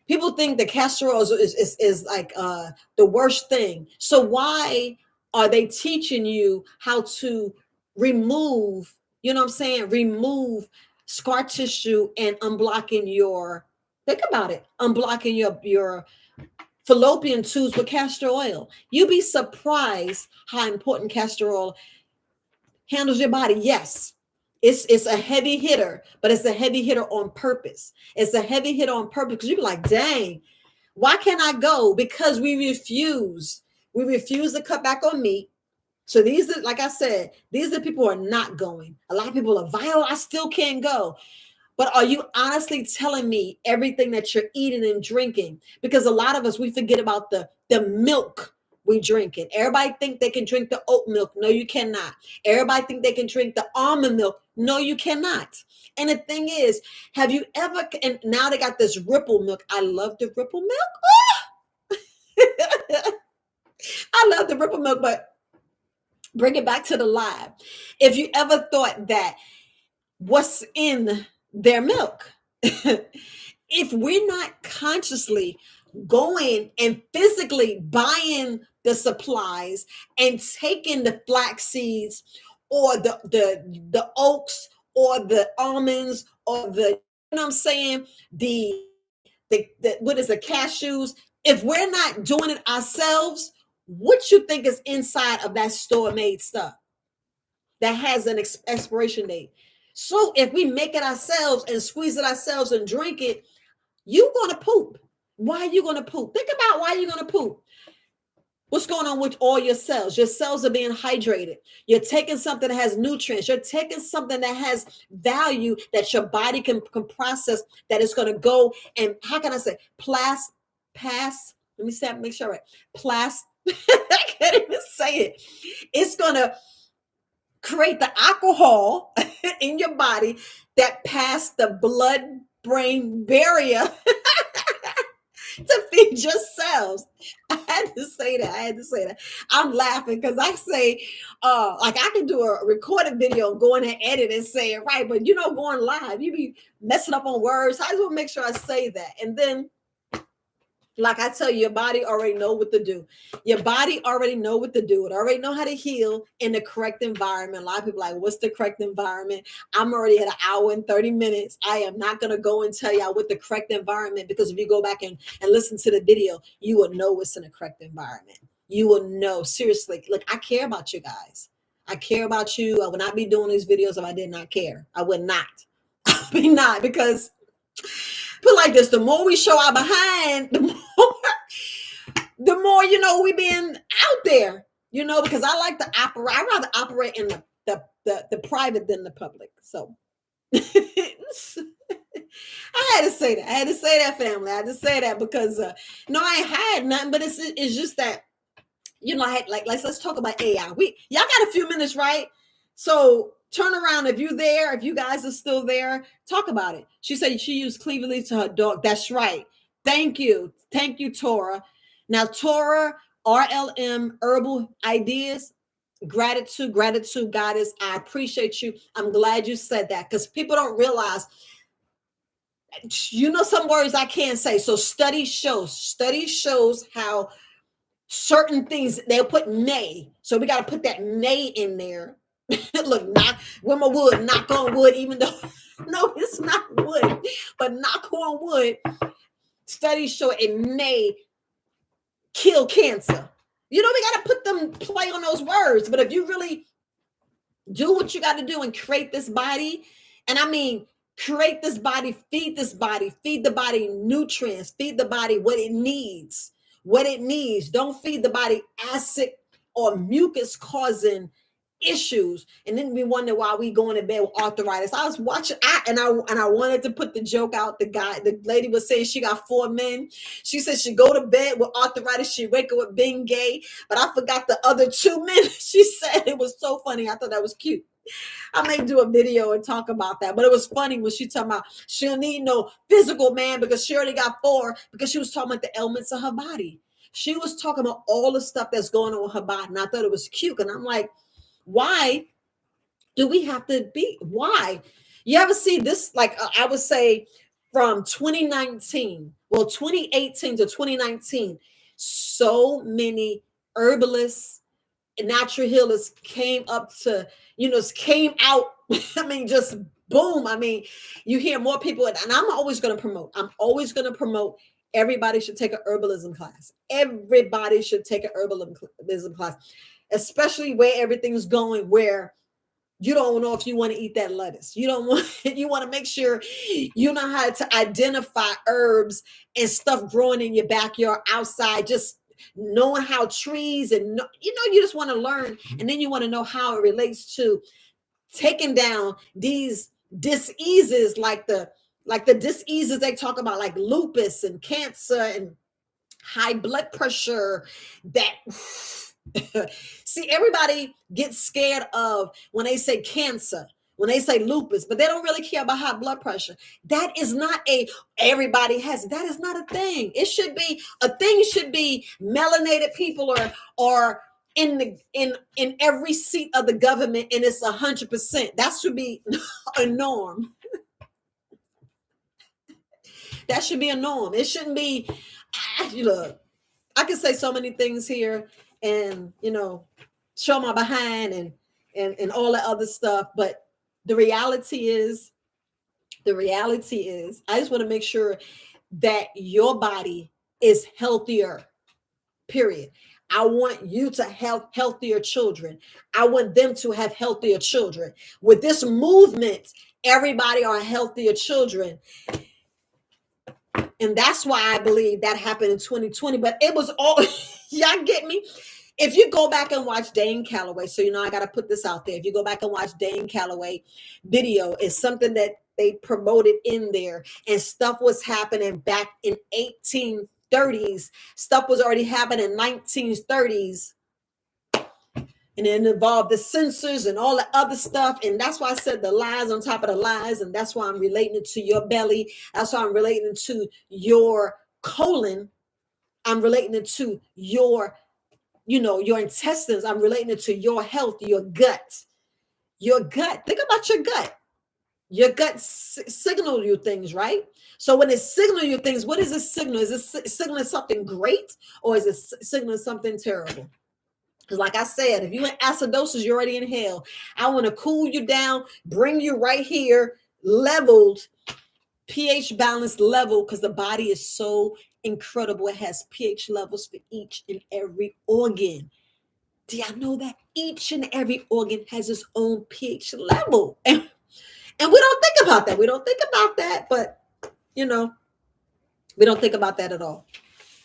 People think the castor oil is like the worst thing. So why are they teaching you how to remove, remove scar tissue and think about it, unblocking your fallopian tubes with castor oil? You'd be surprised how important castor oil handles your body. Yes. It's a heavy hitter, but it's a heavy hitter on purpose. It's a heavy hitter on purpose because you're like, dang, why can't I go? Because we refuse. We refuse to cut back on meat. So these are, like I said, these are the people who are not going. A lot of people are, Viola, I still can't go. But are you honestly telling me everything that you're eating and drinking? Because a lot of us, we forget about the milk we drink it. Everybody think they can drink the oat milk. No, you cannot. Everybody think they can drink the almond milk. No, you cannot. And the thing is, have you ever, and now they got this ripple milk. I love the ripple milk. Oh! I love the ripple milk, but bring it back to the live. If you ever thought that what's in their milk, if we're not consciously going and physically buying the supplies and taking the flax seeds or the oats or the almonds or I'm saying, the what is the cashews, if we're not doing it ourselves, what you think is inside of that store made stuff that has an expiration date? So if we make it ourselves and squeeze it ourselves and drink it, you're going to poop. Why are you going to poop? Think about why you're going to poop. What's going on with all your cells? Your cells are being hydrated. You're taking something that has nutrients. You're taking something that has value that your body can process, that is going to go and, how can I say, let me say, make sure, right? I can't even say it. It's going to create the alcohol in your body that passed the blood-brain barrier to feed your cells. I had to say that. I'm laughing because I say, like I can do a recorded video, go in and edit and say it right, but going live, you be messing up on words. I just want to make sure I say that. And then, like I tell you, your body already know what to do. Your body already know what to do. It already know how to heal in the correct environment. A lot of people are like, what's the correct environment? I'm already at 1 hour and 30 minutes. I am not going to go and tell y'all what the correct environment, because if you go back and listen to the video, you will know what's in the correct environment. you will know. Seriously, look, I care about you guys. I care about you. I would not be doing these videos if I did not care. I would not. I would not, because put like this, the more we show our behind, the more we being out there, because I like to operate. I rather operate in the private than the public. So I had to say that. I had to say that, family. I had to say that because no, I ain't had nothing, but it's just that, let's talk about AI. Y'all got a few minutes, right? So turn around if you're there, if you guys are still there, talk about it. She said she used cleaver leaf to her dog. That's right. Thank you, Tora. Now, Tora, RLM Herbal Ideas. Gratitude, goddess. I appreciate you. I'm glad you said that, because people don't realize, some words I can't say. So study shows how certain things they'll put may. So we got to put that may in there. Look, knock with my wood, knock on wood, even though no, it's not wood, but knock on wood. Studies show it may kill cancer. We got to put them play on those words. But if you really do what you got to do and create this body, and I mean, create this body, feed the body nutrients, feed the body what it needs. Don't feed the body acid or mucus causing issues, and then we wonder why we going to bed with arthritis. I was watching, and I wanted to put the joke out. The lady was saying she got 4 men. She said she go to bed with arthritis, she wake up with being gay, but I forgot the other 2 men. She said it was so funny. I thought that was cute. I may do a video and talk about that, but it was funny when she talking about she don't need no physical man because she already got 4, because she was talking about the elements of her body. She was talking about all the stuff that's going on with her body, and I thought it was cute. And I'm like, why do we have to be? Why? You ever see this? Like I would say from 2018 to 2019, so many herbalists and natural healers came out. I mean, just boom. I mean, you hear more people, and I'm always going to promote. Everybody should take an herbalism class. Everybody should take an herbalism class, especially where everything's going, where you don't know if you want to eat that lettuce. You want to make sure you know how to identify herbs and stuff growing in your backyard, outside, just knowing how trees and you just want to learn, and then you want to know how it relates to taking down these diseases, like the diseases they talk about, like lupus and cancer and high blood pressure. That see, everybody gets scared of when they say cancer, when they say lupus, but they don't really care about high blood pressure. That is not everybody has. That is not a thing. It should be a thing. Should be melanated people or in every seat of the government, and it's 100%. That should be a norm. That should be a norm. It shouldn't be. Look, I can say so many things here, and show my behind and all that other stuff, but the reality is, I just want to make sure that your body is healthier. Period. I want you to have healthier children. I want them to have healthier children. With this movement, everybody are healthier children. And that's why I believe that happened in 2020. But it was all, y'all get me? If you go back and watch Dane Calloway, so I got to put this out there. If you go back and watch Dane Calloway video, it's something that they promoted in there, and stuff was happening back in 1830s. Stuff was already happening in 1930s. And it involved the sensors and all the other stuff. And that's why I said the lies on top of the lies. And that's why I'm relating it to your belly. That's why I'm relating it to your colon. I'm relating it to your intestines. I'm relating it to your health, your gut. Think about your gut. Your gut signal you things, right? So when it signal you things, what is it signal? Is it signaling something great, or is it signaling something terrible? Because like I said, if you're in acidosis, you're already in hell. I want to cool you down, bring you right here, leveled, pH balance level, because the body is so incredible. It has pH levels for each and every organ. Do y'all know that each and every organ has its own pH level? And we don't think about that. We don't think about that, but you know, we don't think about that at all.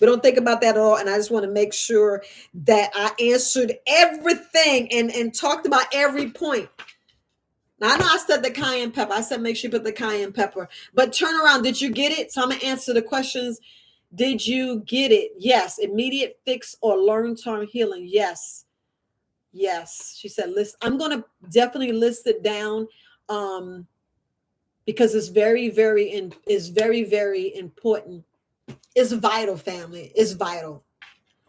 We don't think about that at all. And I just want to make sure that I answered everything and talked about every point. Now, I know I said the cayenne pepper. I said make sure you put the cayenne pepper. But turn around. Did you get it? So I'm going to answer the questions. Did you get it? Yes. Immediate fix or long-term healing? Yes. Yes. She said list. I'm going to definitely list it down because it's very, very important. It's vital, family. It's vital.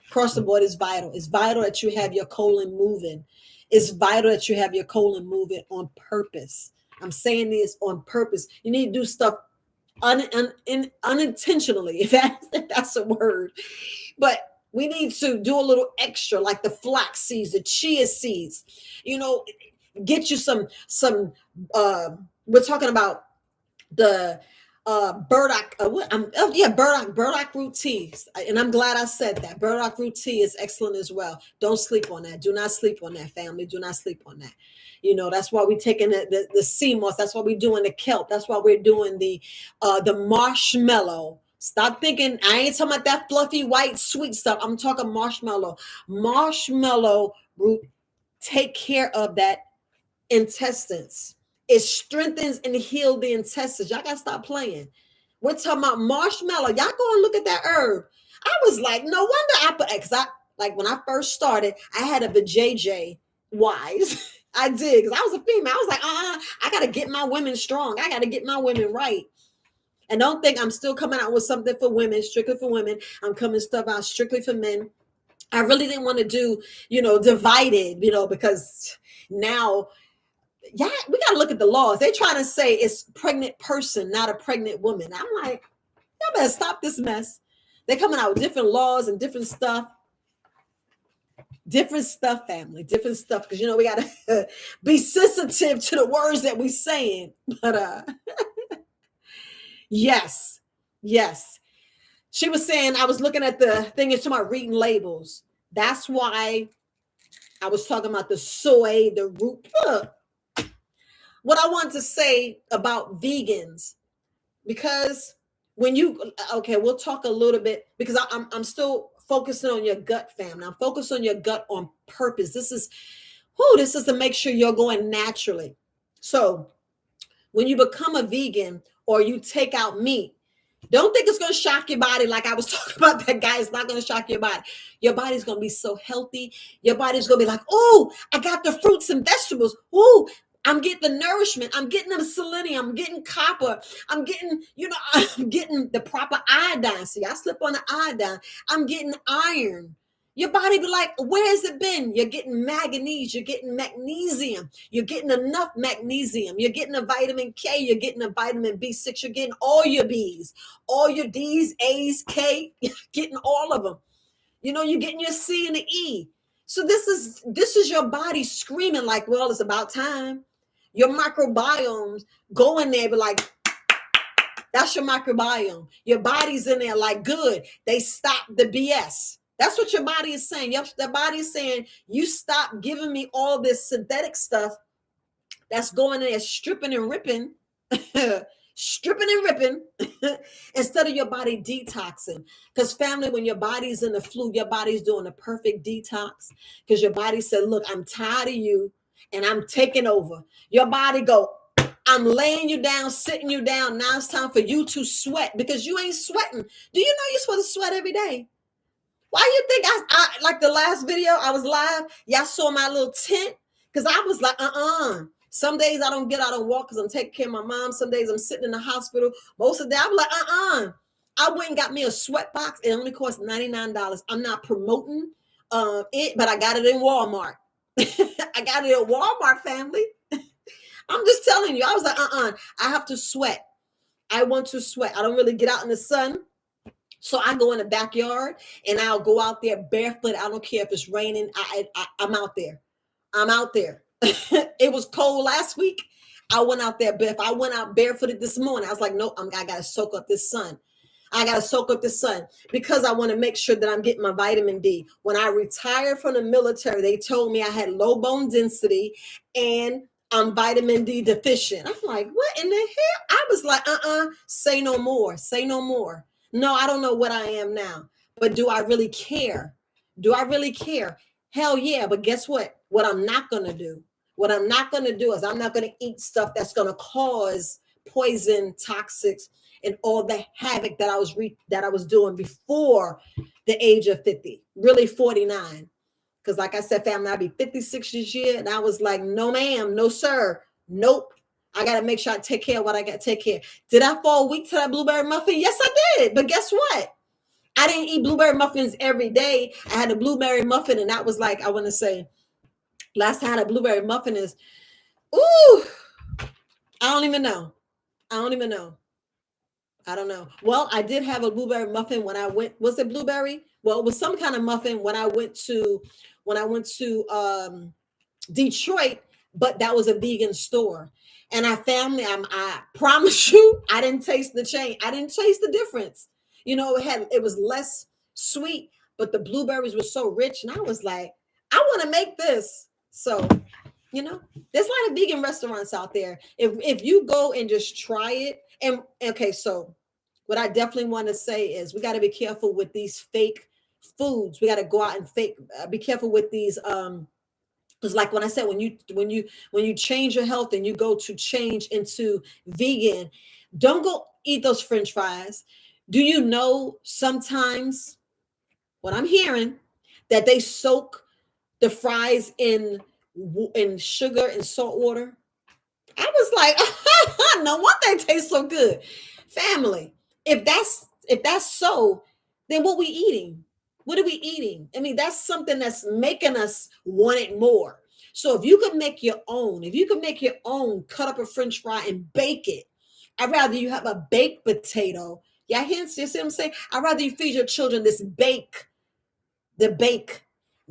Across the board is vital. It's vital that you have your colon moving. It's vital that you have your colon moving on purpose. I'm saying this on purpose. You need to do stuff unintentionally, if that's a word. But we need to do a little extra, like the flax seeds, the chia seeds. You know, get you some. We're talking about the burdock burdock root tea, and I'm glad I said that. Burdock root tea is excellent as well. Don't sleep on that. Do not sleep on that, family. Do not sleep on that. You know, that's why we're taking the sea moss. That's why we're doing the kelp. That's why we're doing the marshmallow. Stop thinking, I ain't talking about that fluffy white sweet stuff. I'm talking marshmallow root. Take care of that intestines. It strengthens and heals the intestines. Y'all gotta stop playing. We're talking about marshmallow. Y'all go and look at that herb. I was like, no wonder I put, because I, like, when I first started, I had a vajayjay wise. I did, because I was a female. I was like, I gotta get my women strong. I gotta get my women right. And don't think I'm still coming out with something for women, strictly for women. I'm coming stuff out strictly for men. I really didn't want to do, divided, because now, yeah, we got to look at the laws. They're trying to say it's pregnant person, not a pregnant woman. I'm like, y'all better stop this mess. They're coming out with different laws and different stuff, family, different stuff. Because, we got to be sensitive to the words that we're saying. But yes. She was saying, I was looking at the thing, it's about reading labels. That's why I was talking about the soy, the root. What I want to say about vegans, because we'll talk a little bit, because I'm still focusing on your gut, family. I'm focused on your gut on purpose. This is to make sure you're going naturally. So when you become a vegan or you take out meat, don't think it's going to shock your body. Like I was talking about that guy, it's not going to shock your body. Your body's going to be so healthy. Your body's going to be like, oh, I got the fruits and vegetables. Oh, I'm getting the nourishment. I'm getting the selenium. I'm getting copper. I'm getting, I'm getting the proper iodine. See, I slip on the iodine. I'm getting iron. Your body be like, where's it been? You're getting manganese. You're getting magnesium. You're getting enough magnesium. You're getting a vitamin K. You're getting a vitamin B6. You're getting all your Bs, all your Ds, A's, K. You're getting all of them. You're getting your C and the E. So this is your body screaming like, well, it's about time. Your microbiomes go in there, but like, that's your microbiome. Your body's in there like, good. They stop the BS. That's what your body is saying. The body is saying, you stop giving me all this synthetic stuff that's going in there stripping and ripping, instead of your body detoxing. Because family, when your body's in the flu, your body's doing a perfect detox, because your body said, look, I'm tired of you and I'm taking over. Your body go, I'm laying you down, sitting you down. Now it's time for you to sweat, because you ain't sweating. Do you know you're supposed to sweat every day? Why you think I like the last video I was live? Y'all saw my little tent, because I was like, Some days I don't get out and walk because I'm taking care of my mom. Some days I'm sitting in the hospital. Most of the day I'm like, I went and got me a sweat box. It only cost $99. I'm not promoting it, but I got it in Walmart. I got it at Walmart, family. I'm just telling you. I was like, I have to sweat. I want to sweat. I don't really get out in the sun. So I go in the backyard and I'll go out there barefoot. I don't care if it's raining. I'm out there. It was cold last week. I went out there, Biff. I went out barefooted this morning. I was like, no, I got to soak up this sun. I got to soak up the sun because I want to make sure that I'm getting my vitamin D. When I retired from the military, they told me I had low bone density and I'm vitamin D deficient. I'm like, what in the hell? I was like, say no more. Say no more. No, I don't know what I am now. But do I really care? Do I really care? Hell yeah. But guess what? What I'm not going to do. What I'm not going to do is I'm not going to eat stuff that's going to cause poison, toxics, and all the havoc that I was doing before the age of 50, really 49. Because like I said, family, I'll be 56 this year. And I was like, no, ma'am, no, sir. Nope. I got to make sure I take care of what I got to take care of. Did I fall weak to that blueberry muffin? Yes, I did. But guess what? I didn't eat blueberry muffins every day. I had a blueberry muffin, and that was like, I want to say, last time I had a blueberry muffin is, ooh, I don't even know. I don't even know. I don't know. Well, I did have a blueberry muffin when I went. Was it blueberry? Well, it was some kind of muffin when I went to Detroit, but that was a vegan store. And I promise you, I didn't taste the change. I didn't taste the difference. You know, it was less sweet, but the blueberries were so rich. And I was like, I want to make this. So, you know, there's a lot of vegan restaurants out there. If you go and just try it, and okay, so what I definitely want to say is we got to be careful with these fake foods. We got to go out and be careful with these because like when I said, when you change your health and you go to change into vegan, don't go eat those French fries. Do you know sometimes what I'm hearing that they soak the fries in sugar and salt water? I was like, no wonder they taste so good. Family, if that's so, then what we eating? What are we eating? I mean, that's something that's making us want it more. So if you could make your own, cut up a French fry and bake it. I'd rather you have a baked potato. Yeah, hence, you see what I'm saying? I'd rather you feed your children the bake.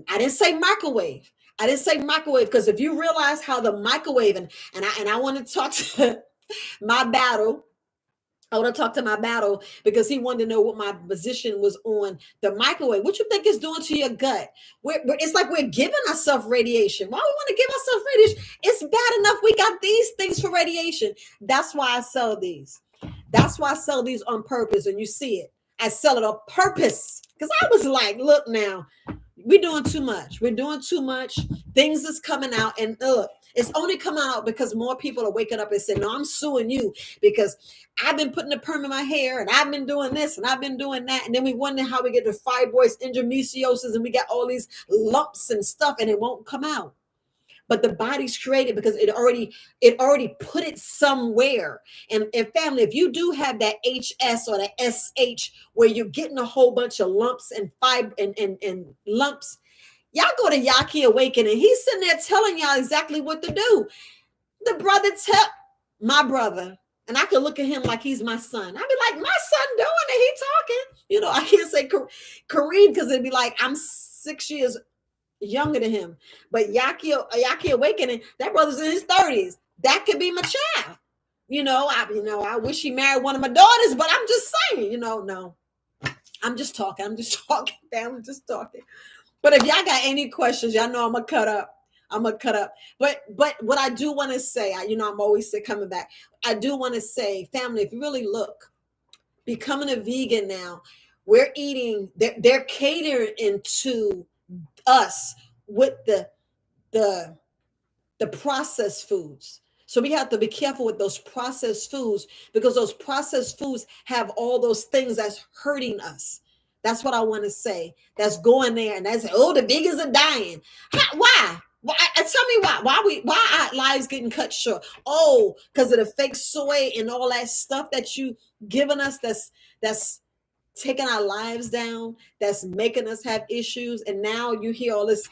I didn't say microwave. I didn't say microwave because if you realize how the microwave and I want to talk to my battle. I want to talk to my battle because he wanted to know what my position was on the microwave. What you think it's doing to your gut? It's like we're giving ourselves radiation. Why we want to give ourselves radiation? It's bad enough we got these things for radiation. That's why I sell these. That's why I sell these on purpose, and you see it. I sell it on purpose because I was like, look now, we're doing too much. We're doing too much. Things is coming out, and it's only coming out because more people are waking up and saying, no, I'm suing you because I've been putting a perm in my hair and I've been doing this and I've been doing that. And then we wonder how we get the fibroids, endometriosis, and we got all these lumps and stuff and it won't come out. But the body's created because it already put it somewhere. And family, if you do have that HS or the SH where you're getting a whole bunch of lumps and and lumps, y'all go to Yaki Awakening. He's sitting there telling y'all exactly what to do. The brother tell my brother, and I could look at him like he's my son. I'd be like, my son doing it. He talking. You know, I can't say Kareem because it'd be like I'm 6 years younger than him. But Yaki Awakening, that brother's in his 30s. That could be my child. I wish he married one of my daughters, but I'm just saying, no. I'm just talking. Family, I'm just talking. But if y'all got any questions, y'all know I'm gonna cut up. But what I do want to say, I'm always coming back. I do want to say, family, if you really look, becoming a vegan now, we're eating. They're catering into us with the processed foods. So we have to be careful with those processed foods because those processed foods have all those things that's hurting us. That's what I want to say. That's going there, and that's the vegans are dying. Why? Why? Tell me why. Why our lives getting cut short? Oh, because of the fake soy and all that stuff that you given us. That's taking our lives down. That's making us have issues. And now you hear all this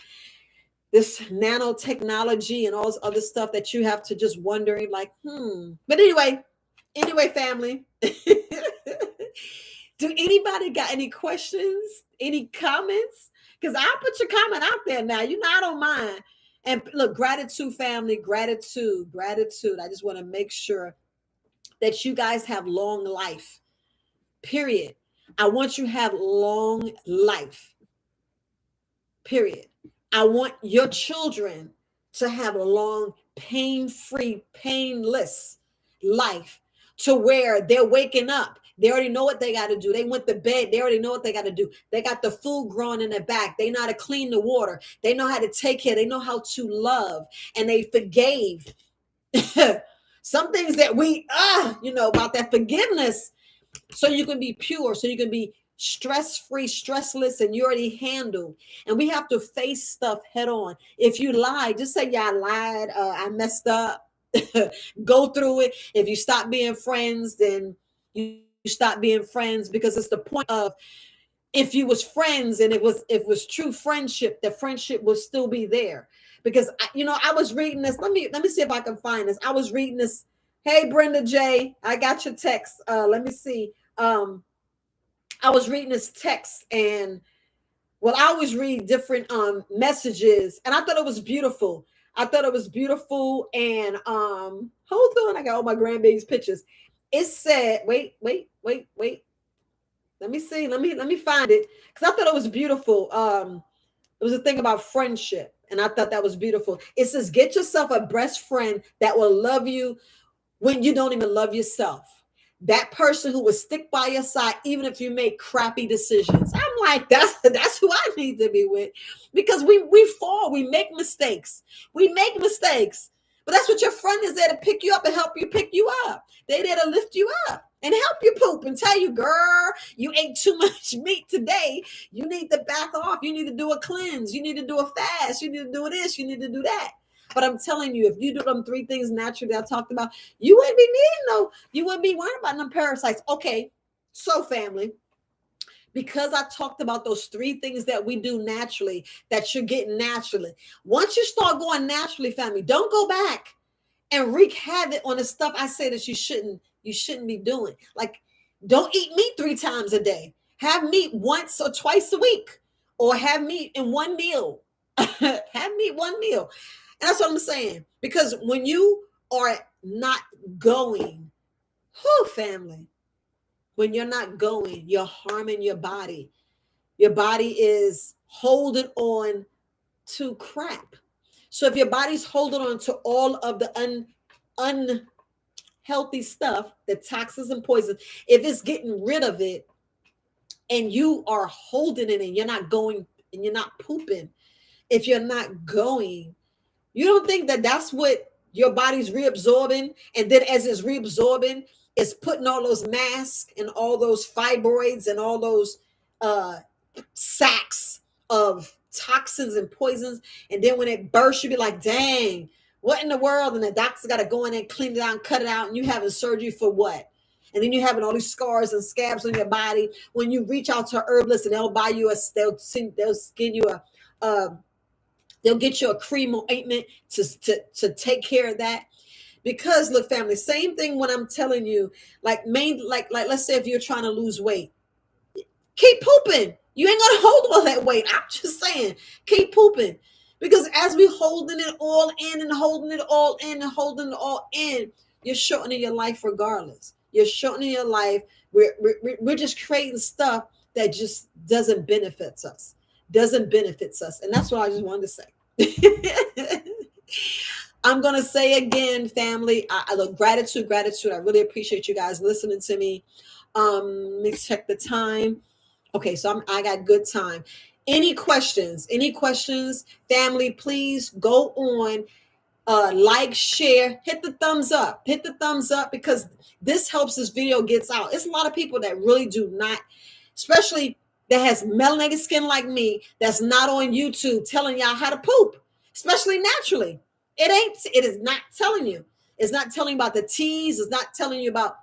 nanotechnology and all this other stuff that you have to just wondering like, But anyway, family. Do anybody got any questions, any comments? Because I'll put your comment out there now. I don't mind. And look, gratitude, family, gratitude, gratitude. I just want to make sure that you guys have long life, period. I want you to have long life, period. I want your children to have a long, pain-free, painless life to where they're waking up. They already know what they got to do. They went to bed. They already know what they got to do. They got the food growing in their back. They know how to clean the water. They know how to take care. They know how to love. And they forgave some things that we, about that forgiveness, so you can be pure, so you can be stress-free, stressless, and you already handle. And we have to face stuff head on. If you lie, just say, yeah, I lied, I messed up. Go through it. If you stop being friends, then you stop being friends, because it's the point of, if you was friends and it was true friendship, the friendship will still be there. Because I was reading this. Let me see if I can find this. I was reading this. Hey, Brenda J, I got your text. Let me see. I was reading this text, and well, I always read different messages, and I thought it was beautiful. I thought it was beautiful. And hold on, I got all my grandbabies' pictures. It said, wait. Let me see. Let me find it, because I thought it was beautiful. It was a thing about friendship, and I thought that was beautiful. It says, get yourself a best friend that will love you when you don't even love yourself. That person who will stick by your side even if you make crappy decisions. I'm like, that's who I need to be with, because we fall, we make mistakes. We make mistakes. But that's what your friend is there to pick you up and help you pick you up. They there to lift you up and help you poop and tell you, girl, you ate too much meat today. You need to back off. You need to do a cleanse. You need to do a fast. You need to do this. You need to do that. But I'm telling you, if you do them 3 things naturally I talked about, you wouldn't be worrying about them parasites. Okay, so family, because I talked about those 3 things that we do naturally, that you're getting naturally. Once you start going naturally, family, don't go back and wreak havoc on the stuff I say that you shouldn't be doing. Like, don't eat meat 3 times a day. Have meat once or twice a week, or have meat in one meal. Have meat one meal. And that's what I'm saying. Because when you are not going, family, when you're not going, you're harming your body. Your body is holding on to crap. So if your body's holding on to all of the unhealthy stuff, the toxins and poisons, if it's getting rid of it and you are holding it and you're not going and you're not pooping, if you're not going, you don't think that that's what your body's reabsorbing? And then as it's reabsorbing, it's putting all those masks and all those fibroids and all those sacks of toxins and poisons. And then when it bursts, you be like, dang, what in the world? And the doctor's got to go in and clean it out and cut it out. And you having surgery for what? And then you having all these scars and scabs on your body. When you reach out to herbalists and they'll buy you they'll skin you they'll get you a cream or ointment to take care of that. Because look, family, same thing when I'm telling you, like let's say if you're trying to lose weight, keep pooping. You ain't gonna hold all that weight. I'm just saying, keep pooping. Because as we holding it all in and holding it all in and holding it all in, you're shortening your life regardless. You're shortening your life. We're just creating stuff that just doesn't benefit us. And that's what I just wanted to say. I'm going to say again, family, I look, gratitude. I really appreciate you guys listening to me. Let me check the time. Okay, so I got good time. Any questions, family, please go on, like, share, hit the thumbs up, because this helps this video gets out. It's a lot of people that really do not, especially that has melanated skin like me, that's not on YouTube telling y'all how to poop, especially naturally. It is not telling you. It's not telling you about the teas. It's not telling you about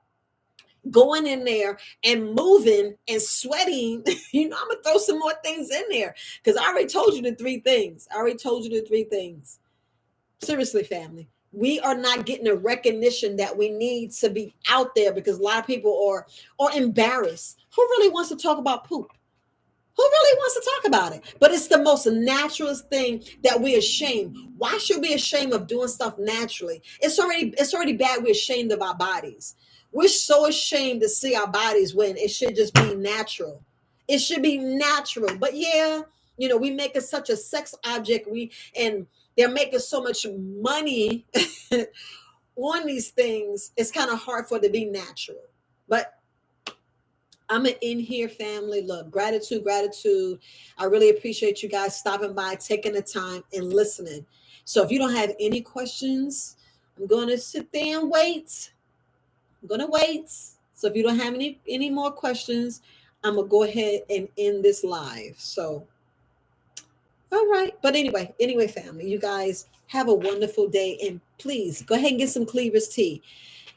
going in there and moving and sweating. I'm gonna throw some more things in there, because I already told you the 3 things. Seriously, family, we are not getting the recognition that we need to be out there, because a lot of people are embarrassed. Who really wants to talk about poop? Who really wants to talk about it? But it's the most naturalist thing that we're ashamed. Why should we be ashamed of doing stuff naturally? It's already bad. We're ashamed of our bodies. We're so ashamed to see our bodies when it should just be natural. It should be natural. But yeah, we make it such a sex object. And they're making so much money on these things. It's kind of hard for it to be natural. But I'm an in here family. Look, gratitude, gratitude. I really appreciate you guys stopping by, taking the time and listening. So if you don't have any questions, I'm going to sit there and wait. I'm going to wait. So if you don't have any more questions, I'm going to go ahead and end this live. So, all right. But anyway, family, you guys have a wonderful day. And please go ahead and get some Cleavers tea.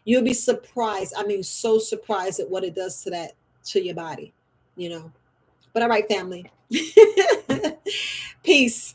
You'll be surprised. I mean, so surprised at what it does to your body, you know. But all right, family. Peace.